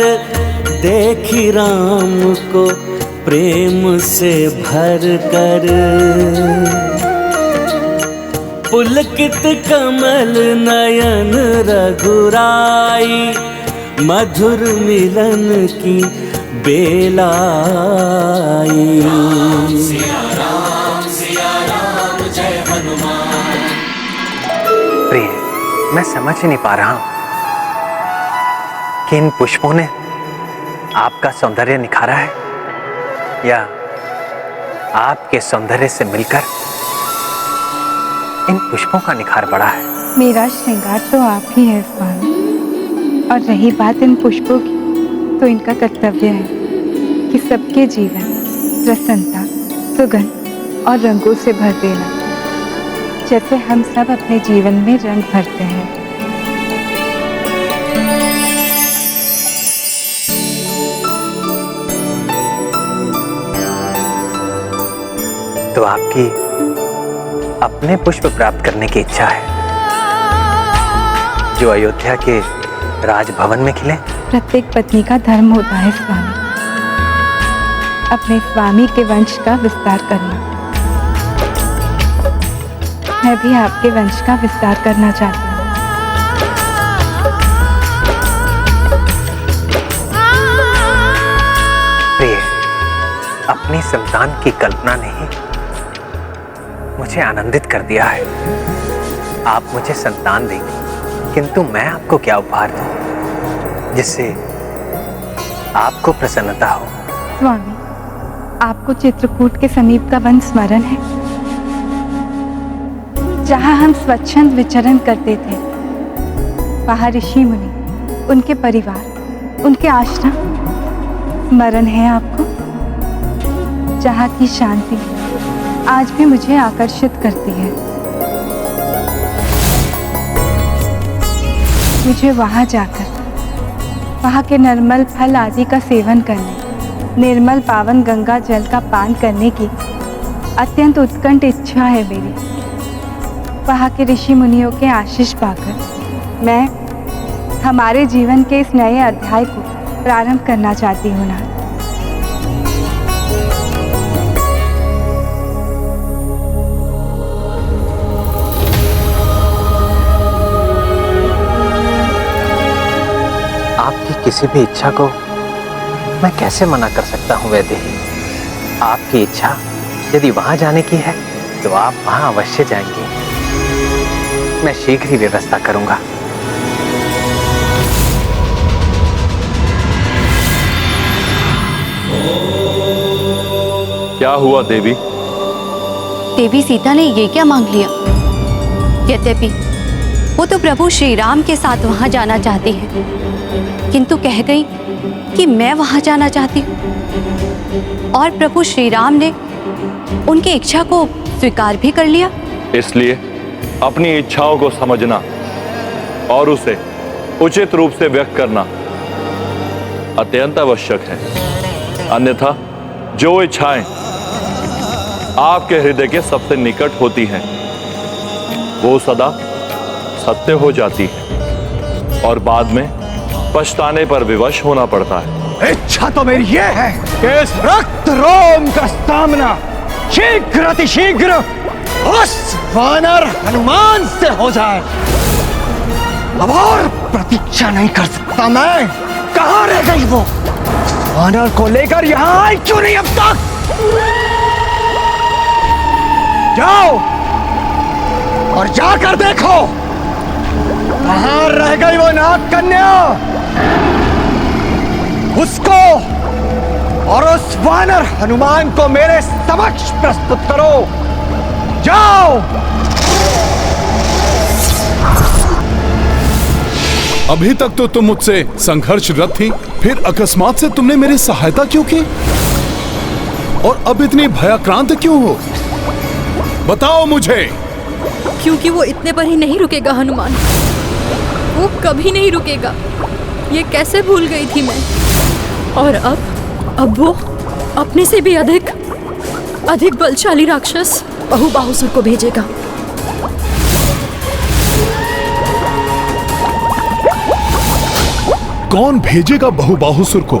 देखी राम को प्रेम से भर कर। पुलकित कमल नयन रघुराई, मधुर मिलन की बेलाई। सिया राम जय हनुमान। प्रिय, मैं समझ ही नहीं पा रहा हूं कि इन पुष्पों ने आपका सौंदर्य निखारा है या आपके सौंदर्य से मिलकर इन पुष्पों का निखार बढ़ा है। मेरा श्रृंगार तो आप ही है स्वामी, और रही बात इन पुष्पों की, तो इनका कर्तव्य है कि सबके जीवन प्रसन्नता, सुगंध और रंगों से भर देना, जैसे हम सब अपने जीवन में रंग भरते हैं। तो आपकी अपने पुष्प प्राप्त करने की इच्छा है जो अयोध्या के राजभवन में खिले। प्रत्येक पत्नी का धर्म होता है स्वामी, अपने स्वामी के वंश का विस्तार करना। मैं भी आपके वंश का विस्तार करना चाहती हूँ। प्रिय, अपनी संतान की कल्पना ने ही मुझे आनंदित कर दिया है। आप मुझे संतान देंगे, किंतु मैं आपको क्या उपहार दूं जिससे आपको प्रसन्नता हो? स्वामी, आपको चित्रकूट के समीप का वन स्मरण है, जहां हम स्वच्छंद विचरण करते थे। वहां ऋषि मुनि, उनके परिवार, उनके आश्रम स्मरण है आपको? जहां की शांति आज भी मुझे आकर्षित करती है। मुझे वहां जाकर वहां के निर्मल फल आदि का सेवन करने, निर्मल पावन गंगा जल का पान करने की अत्यंत उत्कंठ इच्छा है मेरी। वहां के ऋषि मुनियों के आशीष पाकर मैं हमारे जीवन के इस नए अध्याय को प्रारंभ करना चाहती हूँ नाथ। आपकी किसी भी इच्छा को मैं कैसे मना कर सकता हूँ वैदेही? आपकी इच्छा यदि वहां जाने की है तो आप वहां अवश्य जाएंगे। मैं शीघ्र ही व्यवस्था करूंगा। क्या हुआ देवी? देवी सीता ने ये क्या मांग लिया? यद्यपि वो तो प्रभु श्री राम के साथ वहां जाना चाहती है, किंतु कह गई कि मैं वहां जाना चाहती हूँ, और प्रभु श्री राम ने उनकी इच्छा को स्वीकार भी कर लिया। इसलिए अपनी इच्छाओं को समझना और उसे उचित रूप से व्यक्त करना अत्यंत आवश्यक है। अन्यथा जो इच्छाएं आपके हृदय के सबसे निकट होती हैं, वो सदा सत्य हो जाती है और बाद में पछताने पर विवश होना पड़ता है। इच्छा तो मेरी ये है कि इस रक्त रोम का सामना शीघ्र अतिशीघ्र उस वानर हनुमान से हो जाए। अब और प्रतीक्षा नहीं कर सकता मैं। कहाँ रह गई वो? वानर को लेकर यहाँ आई क्यों नहीं अब तक? जाओ और जाकर देखो कहाँ रह गई वो नाग कन्या। उसको और उस वानर हनुमान को मेरे समक्ष प्रस्तुत करो। जाओ। अभी तक तो तुम मुझसे संघर्षरत थी, फिर अकस्मात से तुमने मेरी सहायता क्यों की? और अब इतनी भयाक्रांत क्यों हो? बताओ मुझे। क्योंकि वो इतने पर ही नहीं रुकेगा हनुमान, वो कभी नहीं रुकेगा। ये कैसे भूल गई थी मैं। और अब वो अपने से भी अधिक बलशाली राक्षस बहुबाहुसुर को भेजेगा। कौन भेजेगा बहुबाहुसुर को?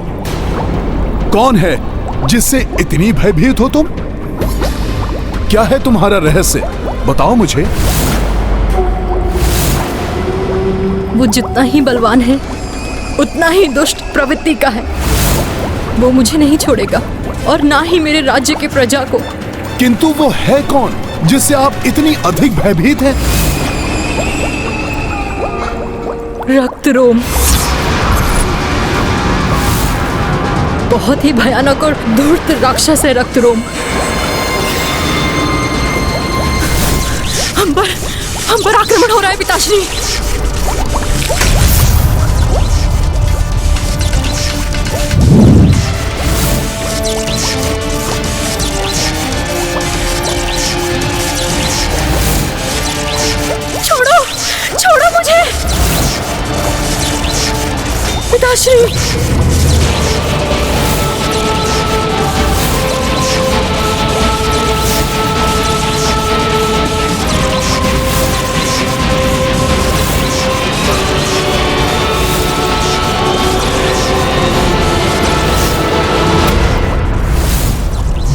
कौन है जिससे इतनी भयभीत हो तुम? क्या है तुम्हारा रहस्य? बताओ मुझे। वो जितना ही बलवान है उतना ही दुष्ट प्रवृत्ति का है। वो मुझे नहीं छोड़ेगा और ना ही मेरे राज्य के प्रजा को। किंतु वो है कौन जिससे आप इतनी अधिक भयभीत हैं? रक्तरोम, बहुत ही भयानक और धूर्त राक्षस है रक्तरोम। हम पर आक्रमण हो रहा है पिताश्री। छोड़ो मुझे पिताश्री।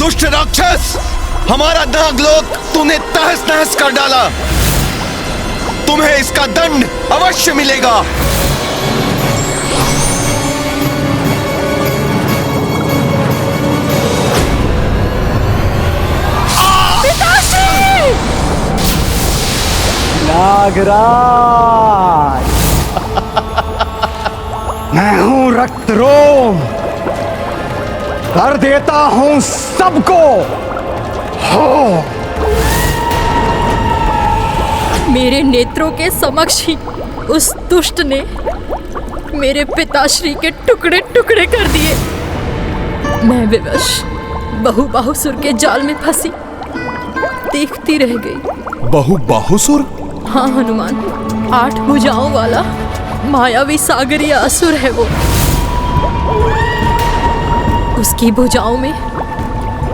दुष्ट राक्षस, हमारा नागलोक तूने तहस नहस कर डाला। तुम्हें इसका दंड अवश्य मिलेगा। नागराज, मैं हूं रक्तरोम, कर देता हूं सबको हो। मेरे नेत्रों के समक्ष ही उस दुष्ट ने मेरे पिताश्री के टुकड़े टुकड़े कर दिए। मैं विवश बहुबाहुसुर के जाल में फंसी देखती रह गई। बहुबाहुसुर? हाँ हनुमान, 8 भुजाओं वाला मायावी सागरीय असुर है वो। उसकी भुजाओं में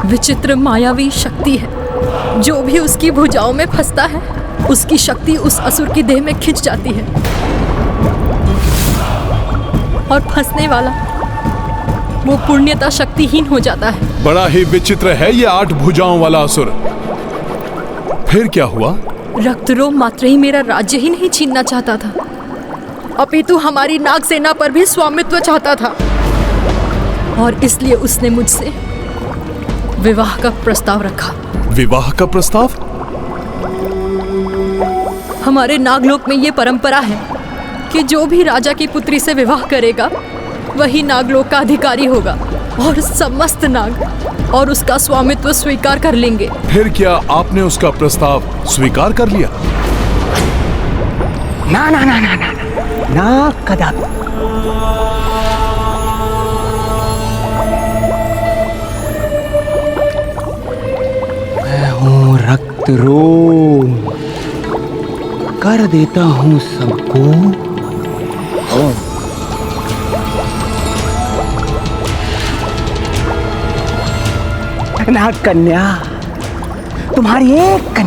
विचित्र मायावी शक्ति है। जो भी उसकी भुजाओं में फंसता है उसकी शक्ति उस असुर की देह में खिंच जाती है और फंसने वाला वो पुण्यता शक्तिहीन हो जाता है। बड़ा ही विचित्र है ये 8 भुजाओं वाला असुर। फिर क्या हुआ? रक्तरोम मात्र ही मेरा राज्य ही नहीं छीनना चाहता था, अपितु हमारी नाग सेना पर भी स्वामित्व चाहता था। और इसलिए उसने मुझसे विवाह का प्रस्ताव रखा। विवाह का प्रस्ताव? हमारे नागलोक में ये परंपरा है कि जो भी राजा की पुत्री से विवाह करेगा वही नागलोक का अधिकारी होगा और समस्त नाग और उसका स्वामित्व स्वीकार कर लेंगे। फिर क्या आपने उसका प्रस्ताव स्वीकार कर लिया? ना ना ना ना ना ना कदापि। मैं हूं रक्तरोम, कर देता हूं सबको हो। नाग कन्या, तुम्हारी एक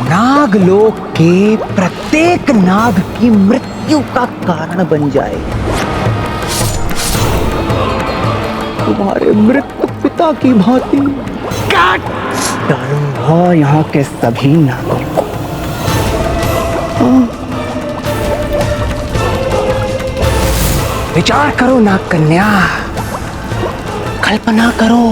नागलोक के प्रत्येक नाग की मृत्यु का कारण बन जाए। तुम्हारे मृत पिता की भांति काट डालूंगा यहाँ के सभी नागों को। विचार करो नाग कन्या, कल्पना करो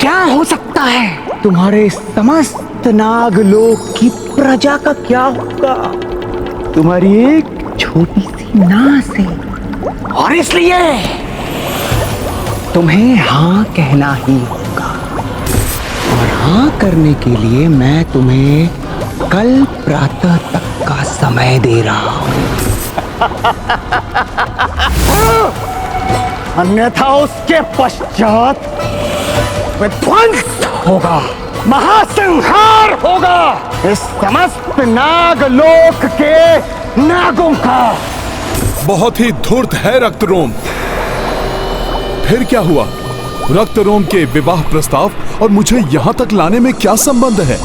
क्या हो सकता है। तुम्हारे समस्त नागलोक की प्रजा का क्या होगा तुम्हारी एक छोटी सी नाव से। और इसलिए तुम्हें हाँ कहना ही होगा। और हाँ करने के लिए मैं तुम्हें कल प्रातः तक का समय दे रहा हूं। अन्यथा उसके पश्चात विध्वंस होगा, महासंहार होगा इस समस्त नागलोक के नागों का। बहुत ही धूर्त है रक्तरोम। फिर क्या हुआ? रक्तरोम के विवाह प्रस्ताव और मुझे यहां तक लाने में क्या संबंध है?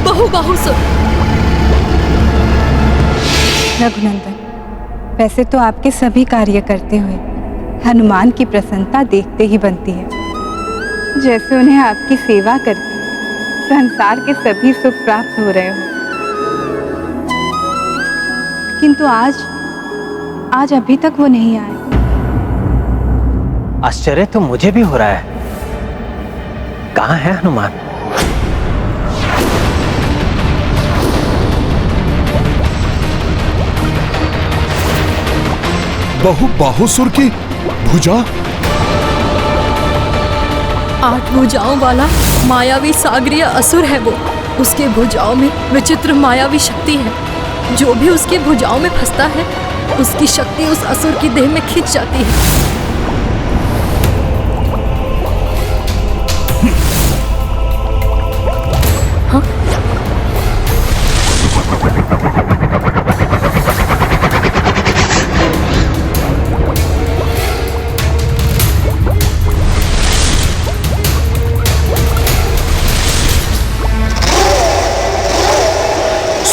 बहुबाहुसुर। रघुनंदन, वैसे तो आपके सभी कार्य करते हुए हनुमान की प्रसन्नता देखते ही बनती है। जैसे उन्हें आपकी सेवा करके संसार के सभी सुख प्राप्त हो रहे हो। किंतु आज अभी तक वो नहीं आए। आश्चर्य तो मुझे भी हो रहा है। कहाँ है हनुमान? बहुबाहुसुर की भुजा? 8 भुजाओं वाला मायावी सागरीय असुर है वो। उसके भुजाओं में विचित्र मायावी शक्ति है। जो भी उसकी भुजाओं में फंसता है उसकी शक्ति उस असुर की देह में खिंच जाती है।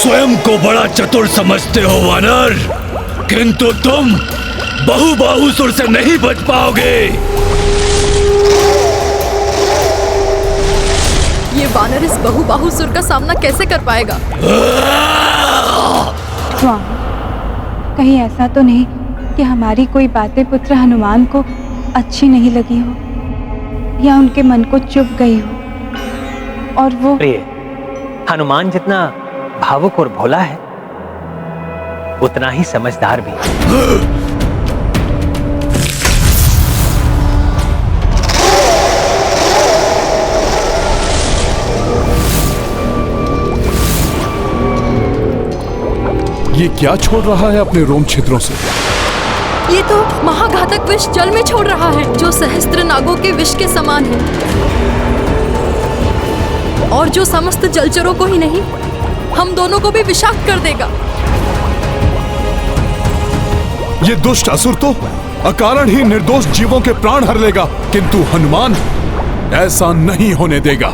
स्वयं को बड़ा चतुर समझते हो वानर, किंतु तुम बहुबाहुसुर से नहीं बच पाओगे। ये वानर इस बहुबाहुसुर का सामना कैसे कर पाएगा? स्वामी, कहीं ऐसा तो नहीं कि हमारी कोई बातें पुत्र हनुमान को अच्छी नहीं लगी हो या उनके मन को चुभ गई हो और वो प्रिय, हनुमान जितना भावुक और भोला है उतना ही समझदार भी। ये क्या छोड़ रहा है अपने रोम छिद्रों से? ये तो महाघातक विष जल में छोड़ रहा है जो सहस्त्र नागों के विष के समान है और जो समस्त जलचरों को ही नहीं हम दोनों को भी विषाक्त कर देगा। ये दुष्ट असुर तो अकारण ही निर्दोष जीवों के प्राण हर लेगा, किंतु हनुमान ऐसा नहीं होने देगा।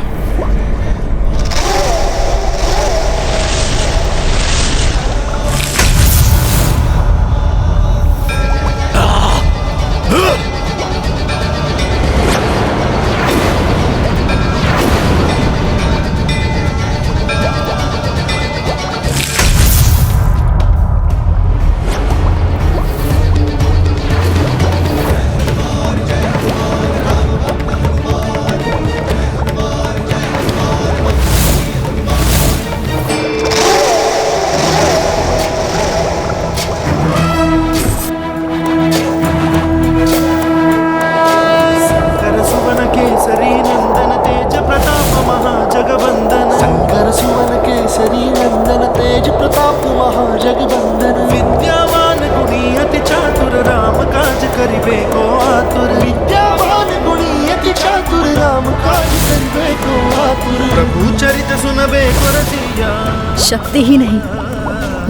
शक्ति ही नहीं,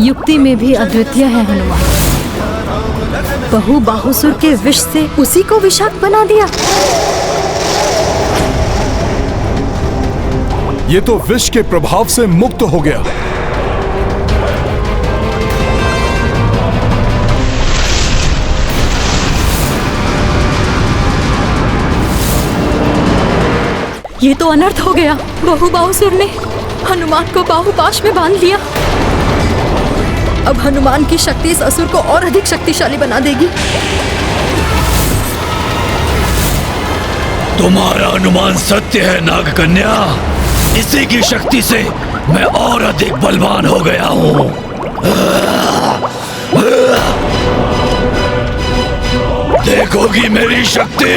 युक्ति में भी अद्वितीय है हनुमान। बहुबाहुसुर के विष से उसी को विषाक्त बना दिया। ये तो विष के प्रभाव से मुक्त हो गया। ये तो अनर्थ हो गया। बहुबाहुसुर ने हनुमान को बाहुपाश में बांध लिया। अब हनुमान की शक्ति इस असुर को और अधिक शक्तिशाली बना देगी। तुम्हारा अनुमान सत्य है नागकन्या, इसी की शक्ति से मैं और अधिक बलवान हो गया हूँ। देखोगी मेरी शक्ति।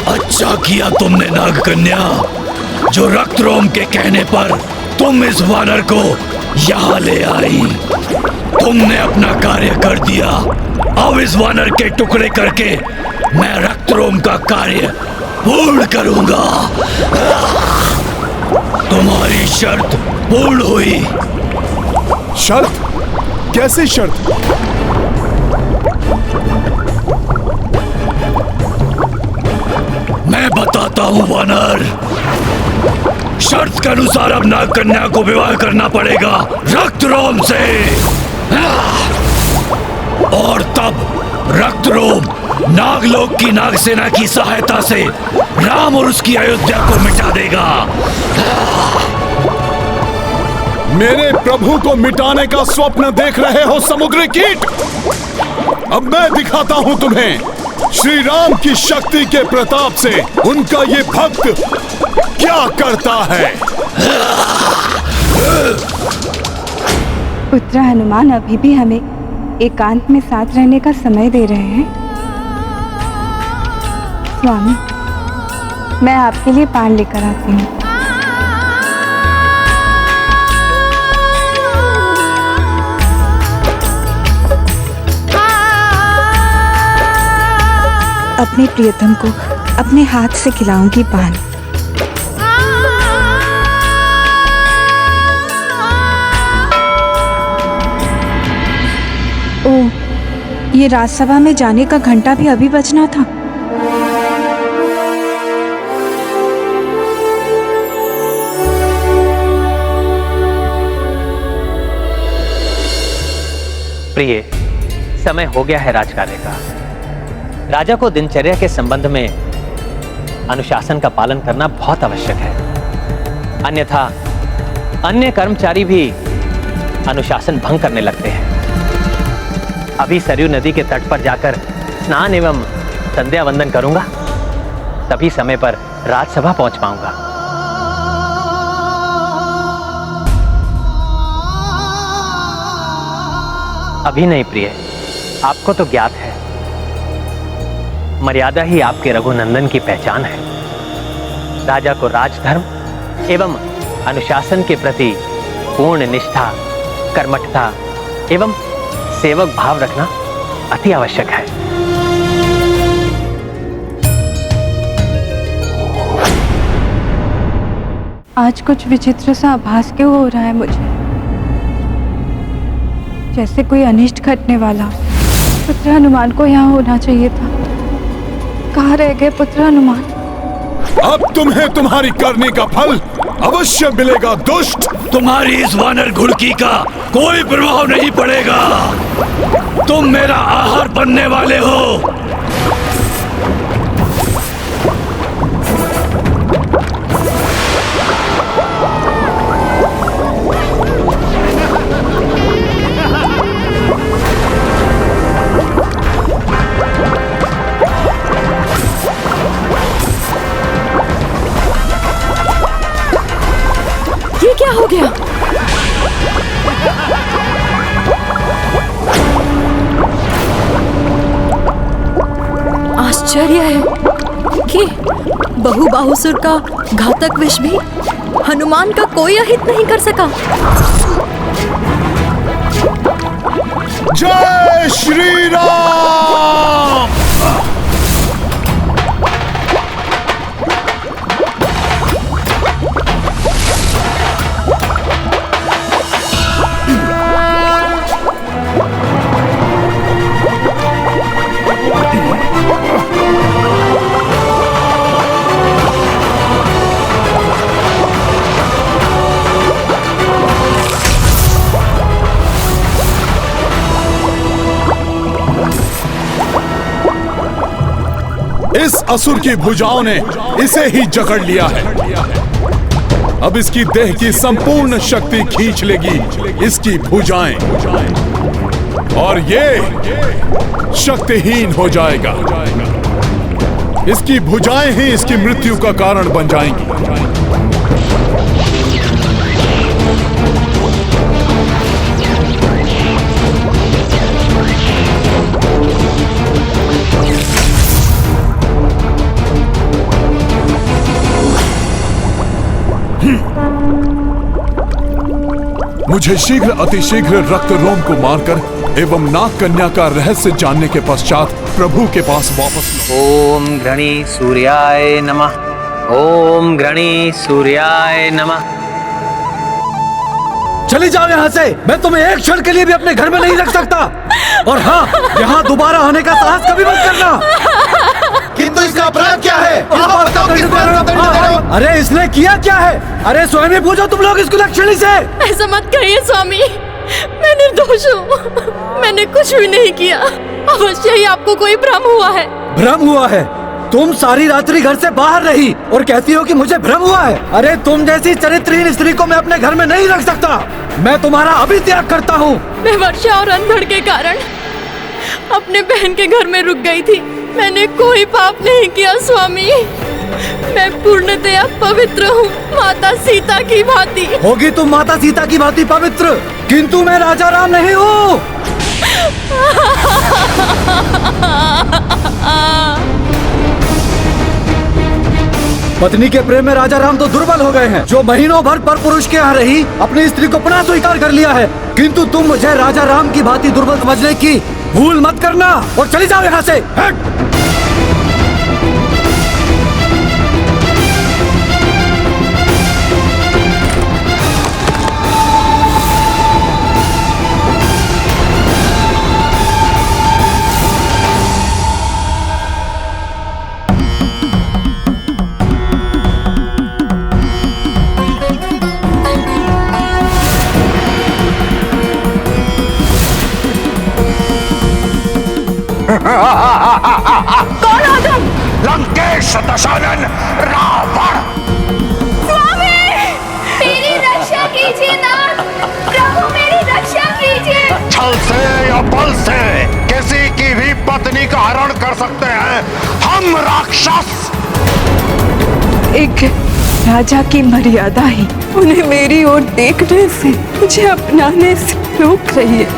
अच्छा किया तुमने नागकन्या, जो रक्तरोम के कहने पर तुम इस वानर को यहाँ ले आई। तुमने अपना कार्य कर दिया। अब इस वानर के टुकड़े करके मैं रक्तरोम का कार्य पूर्ण करूंगा। तुम्हारी शर्त पूर्ण हुई। शर्त? कैसी शर्त? मैं बताता हूँ वानर। शर्त के अनुसार अब नागकन्या को विवाह करना पड़ेगा रक्तरोम से। और तब रक्तरोम नागलोक की नागसेना की सहायता से राम और उसकी अयोध्या को मिटा देगा। मेरे प्रभु को मिटाने का स्वप्न देख रहे हो समुद्री कीट? अब मैं दिखाता हूं तुम्हें श्री राम की शक्ति के प्रताप से उनका ये भक्त क्या करता है। पुत्र हनुमान अभी भी हमें एकांत में साथ रहने का समय दे रहे हैं। स्वामी, मैं आपके लिए पान लेकर आती हूँ। अपने प्रियतम को अपने हाथ से खिलाऊंगी पान। ओह, ये राजसभा में जाने का घंटा भी अभी बजना था। प्रिय, समय हो गया है राजकार्य का। राजा को दिनचर्या के संबंध में अनुशासन का पालन करना बहुत आवश्यक है, अन्यथा अन्य कर्मचारी भी अनुशासन भंग करने लगते हैं। अभी सरयू नदी के तट पर जाकर स्नान एवं संध्या वंदन करूंगा, तभी समय पर राजसभा पहुंच पाऊंगा। अभी नहीं प्रिय, आपको तो ज्ञात है, मर्यादा ही आपके रघुनंदन की पहचान है। राजा को राजधर्म एवं अनुशासन के प्रति पूर्ण निष्ठा, कर्मठता एवं सेवक भाव रखना अति आवश्यक है। आज कुछ विचित्र सा आभास क्यों हो रहा है मुझे, जैसे कोई अनिष्ट घटने वाला। पुत्र हनुमान को यहाँ होना चाहिए था। कहाँ रह गए पुत्र हनुमान? अब तुम्हें तुम्हारी करने का फल अवश्य मिलेगा दुष्ट। तुम्हारी इस वानर घुड़की का कोई प्रभाव नहीं पड़ेगा। तुम मेरा आहार बनने वाले हो। ये क्या हो गया? आश्चर्य है कि बहुबाहुसुर का घातक विष भी हनुमान का कोई अहित नहीं कर सका। जय श्री राम। इस असुर की भुजाओं ने इसे ही जकड़ लिया है। अब इसकी देह की संपूर्ण शक्ति खींच लेगी इसकी भुजाएं, और ये शक्तिहीन हो जाएगा। इसकी भुजाएं ही इसकी मृत्यु का कारण बन जाएंगी। मुझे शीघ्र अतिशीघ्र रक्त रोम को मारकर एवं नाग कन्या का रहस्य जानने के पश्चात प्रभु के पास वापस ओम घृणी सूर्याय नमः। ओम घृणी सूर्याय नमः। चली जाओ यहाँ से। मैं तुम्हें एक क्षण के लिए भी अपने घर में नहीं रख सकता। और हाँ, यहाँ दोबारा आने का साहस कभी मत करना। किंतु इसका अपराध क्या है? अरे इसने किया क्या है? अरे स्वयं ही पूछो तुम लोग इसको लक्षणी से। ऐसा मत कहिए स्वामी, मैं निर्दोष हूँ। मैंने कुछ भी नहीं किया। अवश्य ही आपको कोई भ्रम हुआ है। भ्रम हुआ है? तुम सारी रात्रि घर से बाहर रही और कहती हो कि मुझे भ्रम हुआ है। अरे तुम जैसी चरित्रहीन स्त्री को मैं अपने घर में नहीं रख सकता। मैं तुम्हारा अभी त्याग करता हूँ। मैं वर्षा और अनधड़ के कारण अपने बहन के घर में रुक गई थी। मैंने कोई पाप नहीं किया स्वामी। मैं पूर्णतया पवित्र हूँ, माता सीता की भांति। होगी तुम माता सीता की भांति पवित्र, किंतु मैं राजा राम नहीं हूँ। पत्नी के प्रेम में राजा राम तो दुर्बल हो गए हैं, जो महीनों भर पर पुरुष के यहाँ रही अपनी स्त्री को पुनः स्वीकार कर लिया है। किंतु तुम मुझे राजा राम की भांति दुर्बल समझने की भूल मत करना और चली जाओ यहाँ से। हट! कौन हो तुम? लंकेश दशानन रावण। स्वामी, मेरी रक्षा कीजिए नाथ। प्रभु मेरी रक्षा कीजिए। छल से या बल से किसी की भी पत्नी का हरण कर सकते हैं हम राक्षस। एक राजा की मर्यादा ही उन्हें मेरी ओर देखने से, मुझे अपनाने से रोक रही है।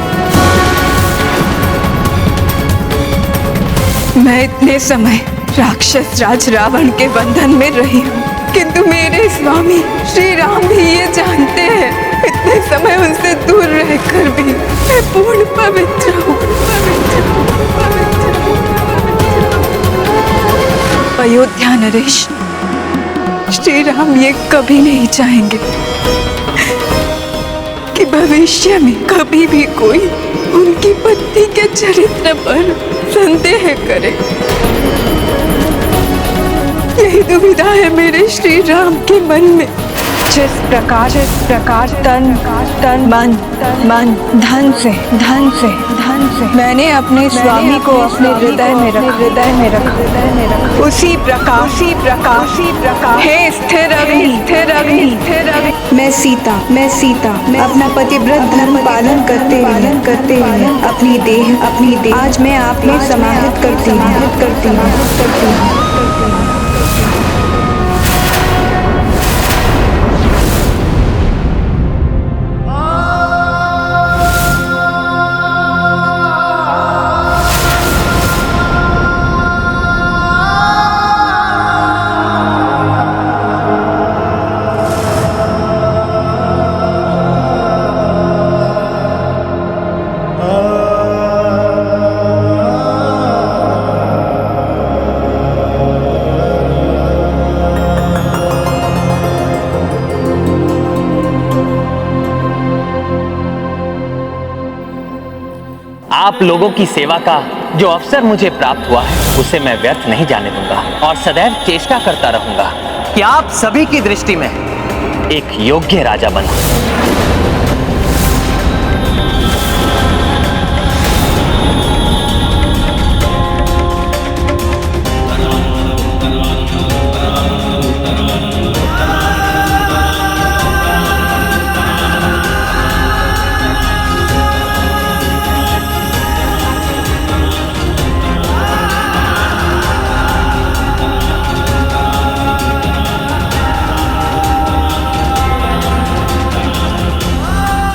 मैं इतने समय राक्षस राज रावण के बंधन में रही हूँ, किंतु मेरे स्वामी श्री राम भी ये जानते हैं, इतने समय उनसे दूर रहकर भी मैं पूर्ण पवित्र हूँ। अयोध्या नरेश, श्री राम ये कभी नहीं चाहेंगे कि भविष्य में कभी भी कोई उनकी पत्नी के चरित्र पर संदेह करे। यही दुविधा है मेरे श्री राम के मन में। जिस प्रकार तन मन धन से मैंने अपने स्वामी को अपने हृदय में रखा, उसी प्रकार हे स्थिर अग्नि, मैं सीता अपना पतिव्रत धर्म पालन करते हुए अपनी देह आज मैं आप में समाहित करती हूँ। आप लोगों की सेवा का जो अवसर मुझे प्राप्त हुआ है उसे मैं व्यर्थ नहीं जाने दूंगा और सदैव चेष्टा करता रहूंगा कि आप सभी की दृष्टि में एक योग्य राजा बनूं।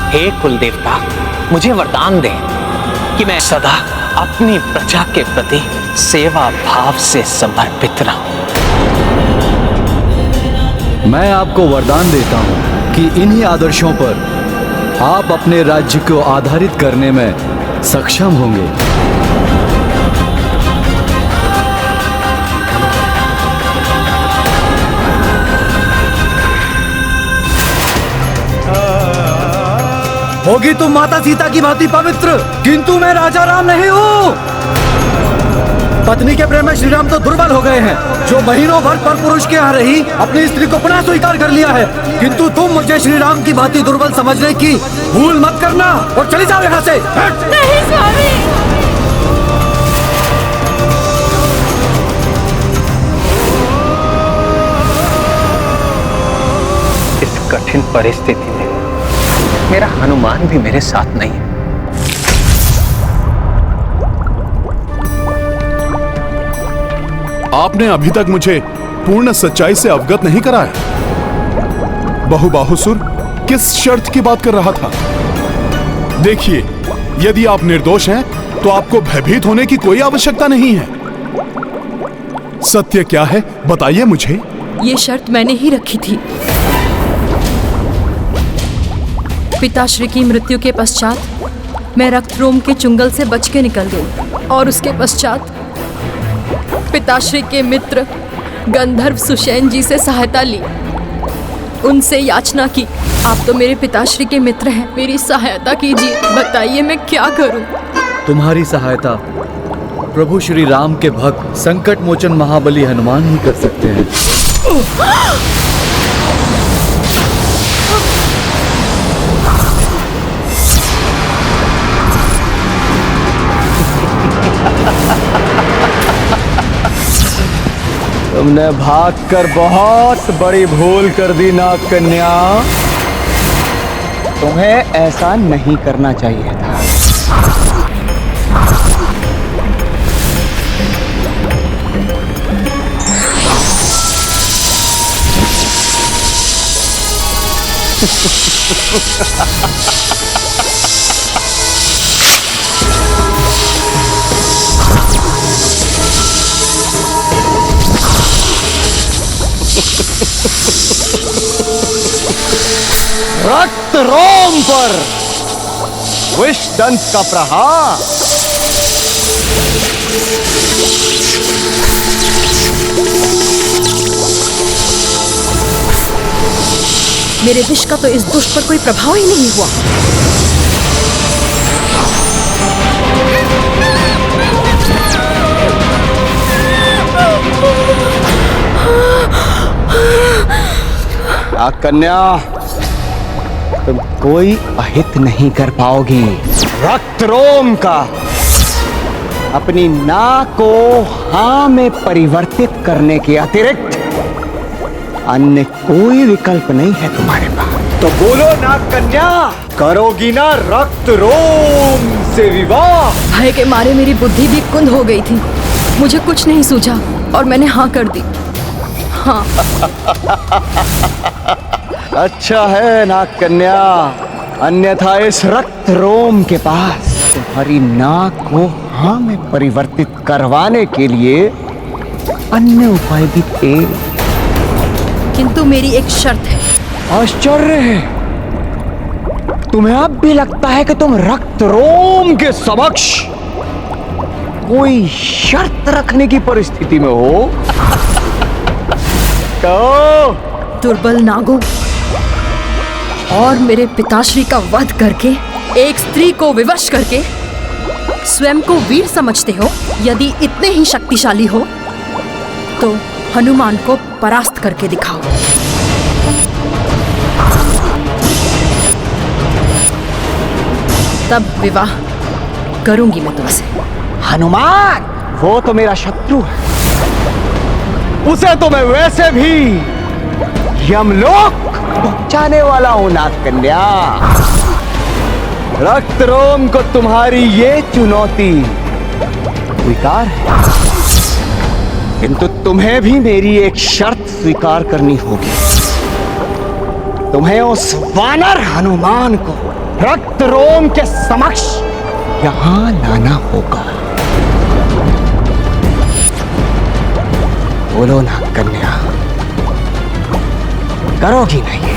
हे कुल देवता, मुझे वरदान दें कि मैं सदा अपनी प्रजा के प्रति सेवा भाव से समर्पित रहूं। मैं आपको वरदान देता हूं कि इन्हीं आदर्शों पर आप अपने राज्य को आधारित करने में सक्षम होंगे। होगी तुम माता सीता की भांति पवित्र, किंतु मैं राजा राम नहीं हूँ। पत्नी के प्रेम में श्री राम तो दुर्बल हो गए हैं। जो महीनों भर पर पुरुष के यहाँ रही, अपनी स्त्री को पुनः स्वीकार कर लिया है, किंतु तुम मुझे श्री राम की भांति दुर्बल समझने की भूल मत करना और चली जाओ यहाँ से। नहीं स्वामी, इस कठिन परिस्थिति में मेरा हनुमान भी मेरे साथ नहीं है। आपने अभी तक मुझे पूर्ण सच्चाई से अवगत नहीं कराया। बहुबाहुसुर किस शर्त की बात कर रहा था? देखिए, यदि आप निर्दोष हैं तो आपको भयभीत होने की कोई आवश्यकता नहीं है। सत्य क्या है बताइए मुझे। ये शर्त मैंने ही रखी थी। पिताश्री की मृत्यु के पश्चात मैं रक्तरोम के चुंगल से बच के निकल गई और उसके पश्चात पिताश्री के मित्र गंधर्व सुषेण जी से सहायता ली। उनसे याचना की, आप तो मेरे पिताश्री के मित्र हैं, मेरी सहायता कीजिए, बताइए मैं क्या करूं? तुम्हारी सहायता प्रभु श्री राम के भक्त संकट मोचन महाबली हनुमान ही कर सकते हैं। तुमने भागकर बहुत बड़ी भूल कर दी नाग कन्या। तुम्हें ऐसा नहीं करना चाहिए था। रक्त रोम पर विषदंत का प्रहार। मेरे विष का तो इस दुष्ट पर कोई प्रभाव ही नहीं हुआ। कन्या, तुम कोई अहित नहीं कर पाओगी। रक्त रोम का अपनी नाक को हाँ में परिवर्तित करने के अतिरिक्त अन्य कोई विकल्प नहीं है तुम्हारे पास। तो बोलो नाग कन्या, करोगी ना रक्त रोम से विवाह? भय के मारे मेरी बुद्धि भी कुंद हो गई थी। मुझे कुछ नहीं सूझा और मैंने हाँ कर दी। हाँ। अच्छा है नाग कन्या, अन्यथा इस रक्त रोम के पास तुम्हारी नाक को हाँ में परिवर्तित करवाने के लिए अन्य उपाय भी थे। किंतु मेरी एक शर्त है। आश्चर्य है, तुम्हें अब भी लगता है कि तुम रक्त रोम के समक्ष कोई शर्त रखने की परिस्थिति में हो? तो दुर्बल नागों और मेरे पिताश्री का वध करके एक स्त्री को विवश करके स्वयं को वीर समझते हो? यदि इतने ही शक्तिशाली हो तो हनुमान को परास्त करके दिखाओ। तब विवाह करूंगी मैं तुमसे। हनुमान वो तो मेरा शत्रु है, उसे तो मैं वैसे भी यमलोक पहुंचाने वाला हूं नाग कन्या। रक्त रोम को तुम्हारी ये चुनौती स्वीकार है, किंतु तुम्हें भी मेरी एक शर्त स्वीकार करनी होगी। तुम्हें उस वानर हनुमान को रक्त रोम के समक्ष यहां लाना होगा। बोलो ना कन्या, करोगी नहीं?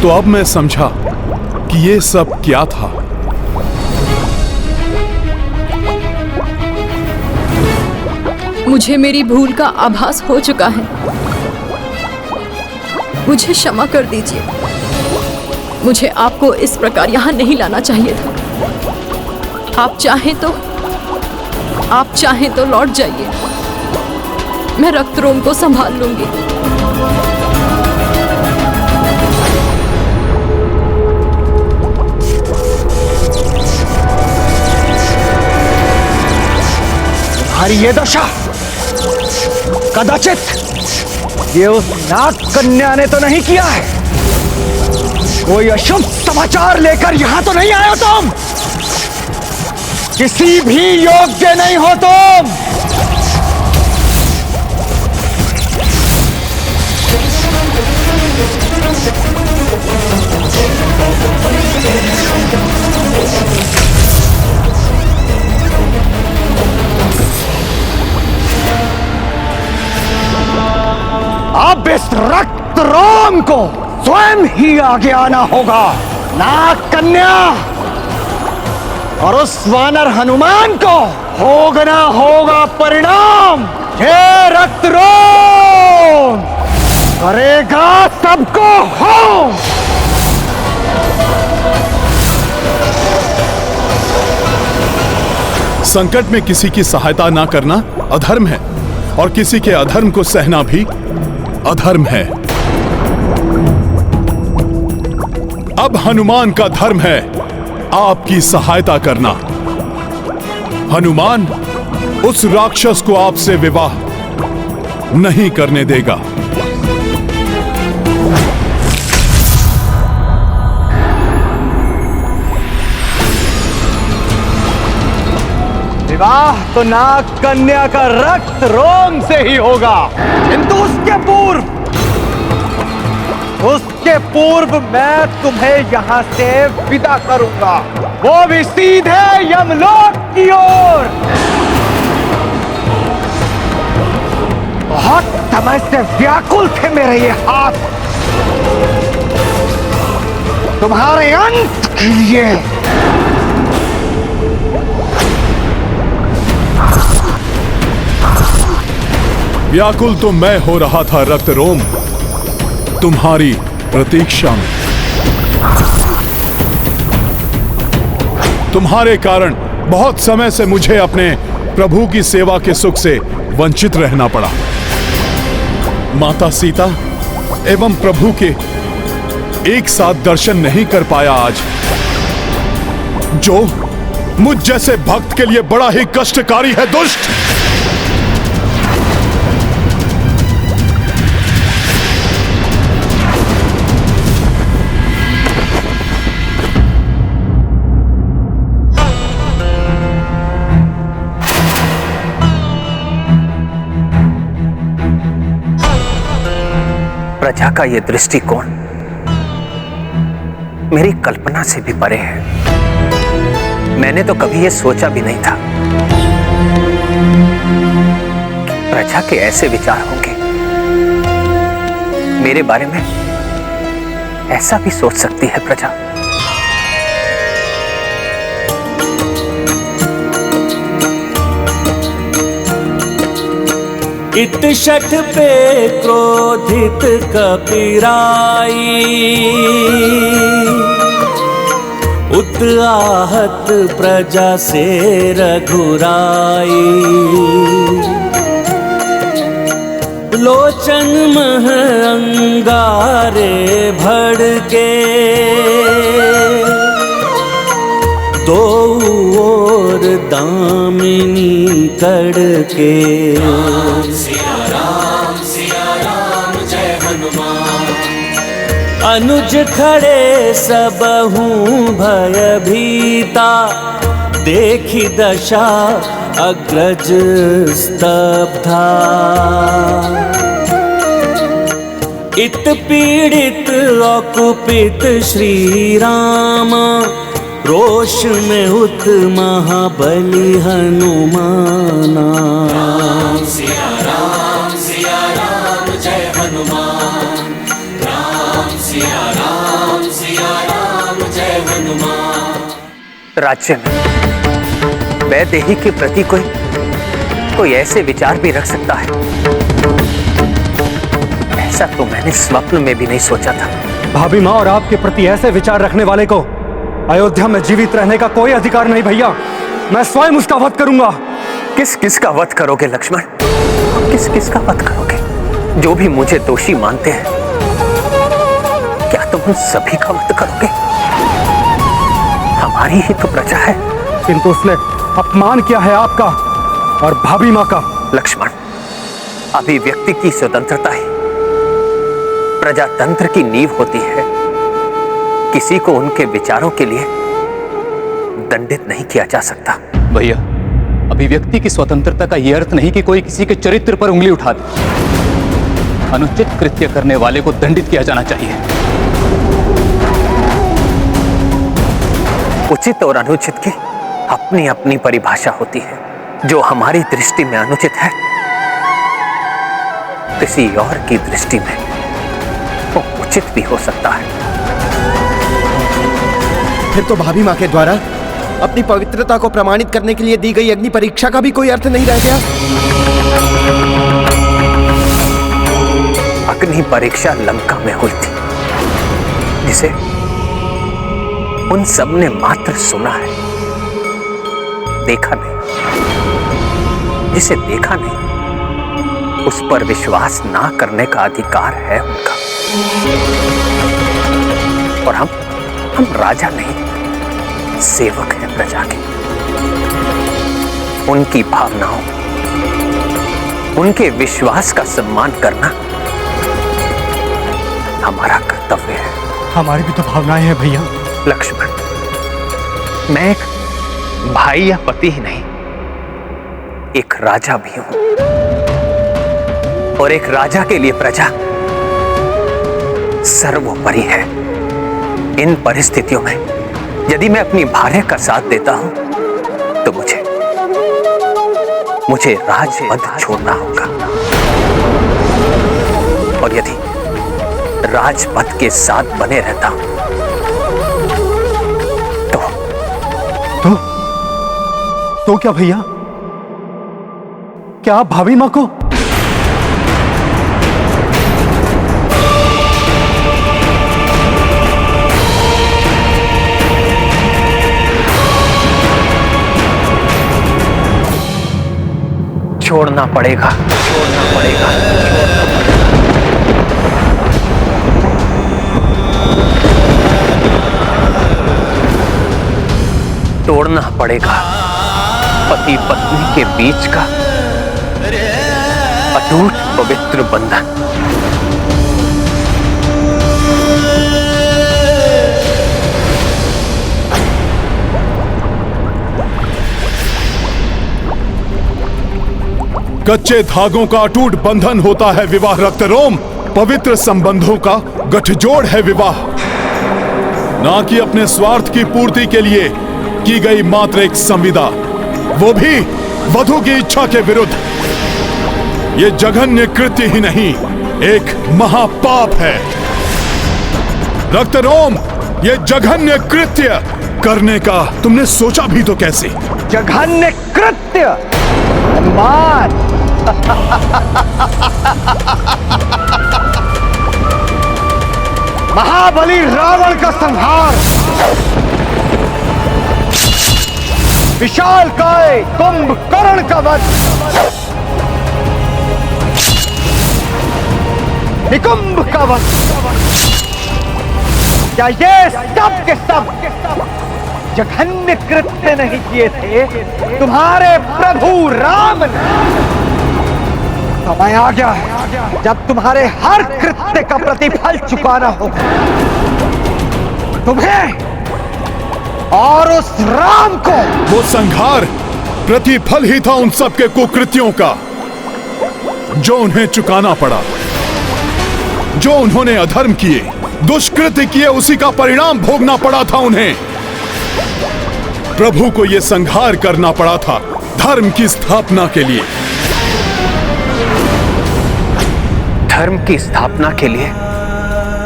तो अब मैं समझा कि ये सब क्या था। मुझे मेरी भूल का आभास हो चुका है। मुझे क्षमा कर दीजिए। मुझे आपको इस प्रकार यहाँ नहीं लाना चाहिए था। आप चाहें तो लौट जाइए। मैं रक्त रोम को संभाल लूंगी। तुम्हारी ये दशा कदाचित ये उस नाग कन्या ने तो नहीं किया है। कोई अशुभ समाचार लेकर यहां तो नहीं आए तुम। किसी भी योग्य नहीं हो तुम। अब इस रक्त रोम को स्वयं ही आगे आना होगा नाग कन्या, और उस वानर हनुमान को भोगना होगा परिणाम। ये रक्त रोम करेगा सबको हो। संकट में किसी की सहायता ना करना अधर्म है, और किसी के अधर्म को सहना भी अधर्म है। अब हनुमान का धर्म है आपकी सहायता करना। हनुमान उस राक्षस को आपसे विवाह नहीं करने देगा। विवाह तो नाग कन्या का रक्त रोम से ही होगा, किंतु उसके पूर्व मैं तुम्हें यहां से विदा करूंगा, वो भी सीधे यमलोक की ओर। बहुत समय से व्याकुल थे मेरे ये हाथ तुम्हारे अंत के लिए। व्याकुल तो मैं हो रहा था रक्त रोम, तुम्हारी प्रतीक्षा में। तुम्हारे कारण बहुत समय से मुझे अपने प्रभु की सेवा के सुख से वंचित रहना पड़ा। माता सीता एवं प्रभु के एक साथ दर्शन नहीं कर पाया आज, जो मुझ जैसे भक्त के लिए बड़ा ही कष्टकारी है। दुष्ट! प्रजा का यह दृष्टिकोण मेरी कल्पना से भी परे है। मैंने तो कभी यह सोचा भी नहीं था कि प्रजा के ऐसे विचार होंगे, मेरे बारे में ऐसा भी सोच सकती है प्रजा। इत शठ पे क्रोधित कपिराई, उत आहत प्रजा से रघुराई। लोचन मह अंगारे भड़के, दो ओर दामिनी कड़के। सिया राम जय हनुमान। अनुज खड़े सबहु भयभीता, देखी दशा अग्रज स्तब्धा। इत पीड़ित अकुपित श्री राम, रोष में उत महाबली हनुमाना। सिया राम जय हनुमान। सिया राम जय हनुमान। राज्य में वैदेही के प्रति कोई ऐसे विचार भी रख सकता है, ऐसा तो मैंने स्वप्न में भी नहीं सोचा था। भाभी माँ और आपके प्रति ऐसे विचार रखने वाले को अयोध्या में जीवित रहने का कोई अधिकार नहीं भैया। मैं स्वयं उसका वध करूंगा। किस का वध करोगे लक्ष्मण? किस का वध करोगे? जो भी मुझे दोषी मानते हैं, क्या तुम उन सभी का वध करोगे? हमारी ही तो प्रजा है। किंतु उसने अपमान किया है आपका और भाभी माँ का। लक्ष्मण, अभिव्यक्ति की स्वतंत्रता ही प्रजातंत्र की नींव होती है। किसी को उनके विचारों के लिए दंडित नहीं किया जा सकता। भैया, अभिव्यक्ति की स्वतंत्रता का यह अर्थ नहीं कि कोई किसी के चरित्र पर उंगली उठा दे। अनुचित कृत्य करने वाले को दंडित किया जाना चाहिए। उचित और अनुचित की अपनी अपनी परिभाषा होती है। जो हमारी दृष्टि में अनुचित है, किसी और की दृष्टि में वो उचित भी हो सकता है। फिर तो भाभी माँ के द्वारा अपनी पवित्रता को प्रमाणित करने के लिए दी गई अग्नि परीक्षा का भी कोई अर्थ नहीं रह गया। अग्नि परीक्षा लंका में हुई थी, जिसे उन सब ने मात्र सुना है, देखा नहीं। जिसे देखा नहीं, उस पर विश्वास ना करने का अधिकार है उनका। और हम राजा नहीं, सेवक हैं प्रजा के। उनकी भावनाओं, उनके विश्वास का सम्मान करना हमारा कर्तव्य है। हमारी भी तो भावनाएं हैं भैया। लक्ष्मण, मैं एक भाई या पति ही नहीं, एक राजा भी हूं। और एक राजा के लिए प्रजा सर्वोपरि है। इन परिस्थितियों में यदि मैं अपनी भार्या का साथ देता हूं तो मुझे राजपद छोड़ना होगा। और यदि राजपद के साथ बने रहता हूं तो क्या भैया, क्या आप भाभी मां को? छोड़ना पड़ेगा, छोड़ना पड़ेगा, छोड़ना पड़ेगा। तोड़ना पड़ेगा पति पत्नी के बीच का अटूट पवित्र बंधन। कच्चे धागों का अटूट बंधन होता है विवाह रक्तरोम। पवित्र संबंधों का गठजोड़ है विवाह, ना कि अपने स्वार्थ की पूर्ति के लिए की गई मात्र एक संविदा, वो भी वधू की इच्छा के विरुद्ध। ये जघन्य कृत्य ही नहीं, एक महापाप है। रक्तरोम, ये जघन्य कृत्य करने का तुमने सोचा भी तो कैसे? जघन्य कृत्य, हनुमान। महाबली रावण का संहार, विशालकाय कुंभकर्ण का वध, निकुंभ का वध, क्या ये सब के सब जघन्य कृत्य नहीं किए थे तुम्हारे प्रभु राम ने? समय आ गया है जब तुम्हारे हर कृत्य का प्रतिफल चुकाना होगा, तुम्हें और उस राम को। वो संहार प्रतिफल ही था उन सब के कुकृत्यों का जो उन्हें चुकाना पड़ा। जो उन्होंने अधर्म किए, दुष्कृत्य किए, उसी का परिणाम भोगना पड़ा था उन्हें। प्रभु को यह संहार करना पड़ा था धर्म की स्थापना के लिए। धर्म की स्थापना के लिए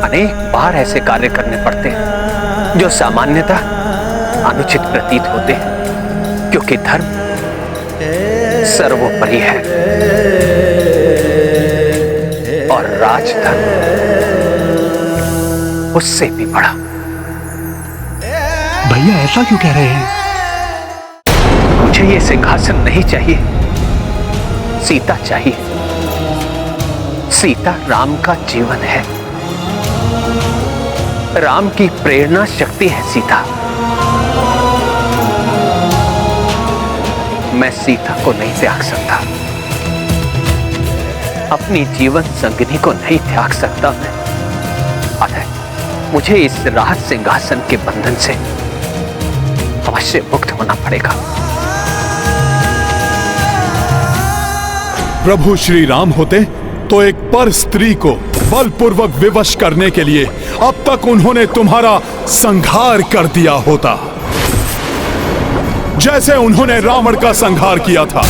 अनेक बार ऐसे कार्य करने पड़ते हैं जो सामान्यतः अनुचित प्रतीत होते हैं, क्योंकि धर्म सर्वोपरि है और राजधर्म उससे भी बड़ा। भैया ऐसा क्यों कह रहे हैं? मुझे ये सिंहासन नहीं चाहिए, सीता चाहिए। सीता राम का जीवन है, राम की प्रेरणा शक्ति है सीता। मैं सीता को नहीं त्याग सकता, अपनी जीवन संगिनी को नहीं त्याग सकता मैं। अतः मुझे इस राज सिंहासन के बंधन से अवश्य मुक्त होना पड़ेगा। प्रभु श्री राम होते तो एक पर स्त्री को बलपूर्वक विवश करने के लिए अब तक उन्होंने तुम्हारा संहार कर दिया होता, जैसे उन्होंने रावण का संहार किया था।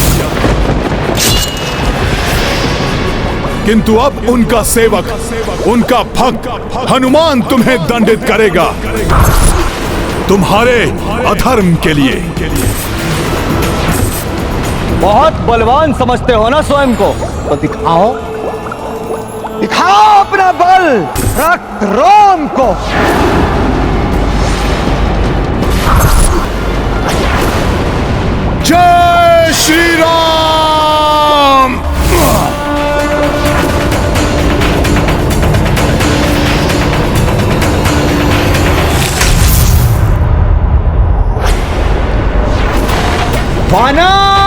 किंतु अब उनका सेवक, उनका भक्त हनुमान तुम्हें दंडित करेगा तुम्हारे अधर्म के लिए। बहुत बलवान समझते हो ना स्वयं को, तो दिखाओ, दिखाओ अपना बल रक्त रोम को। जय श्री राम। वानर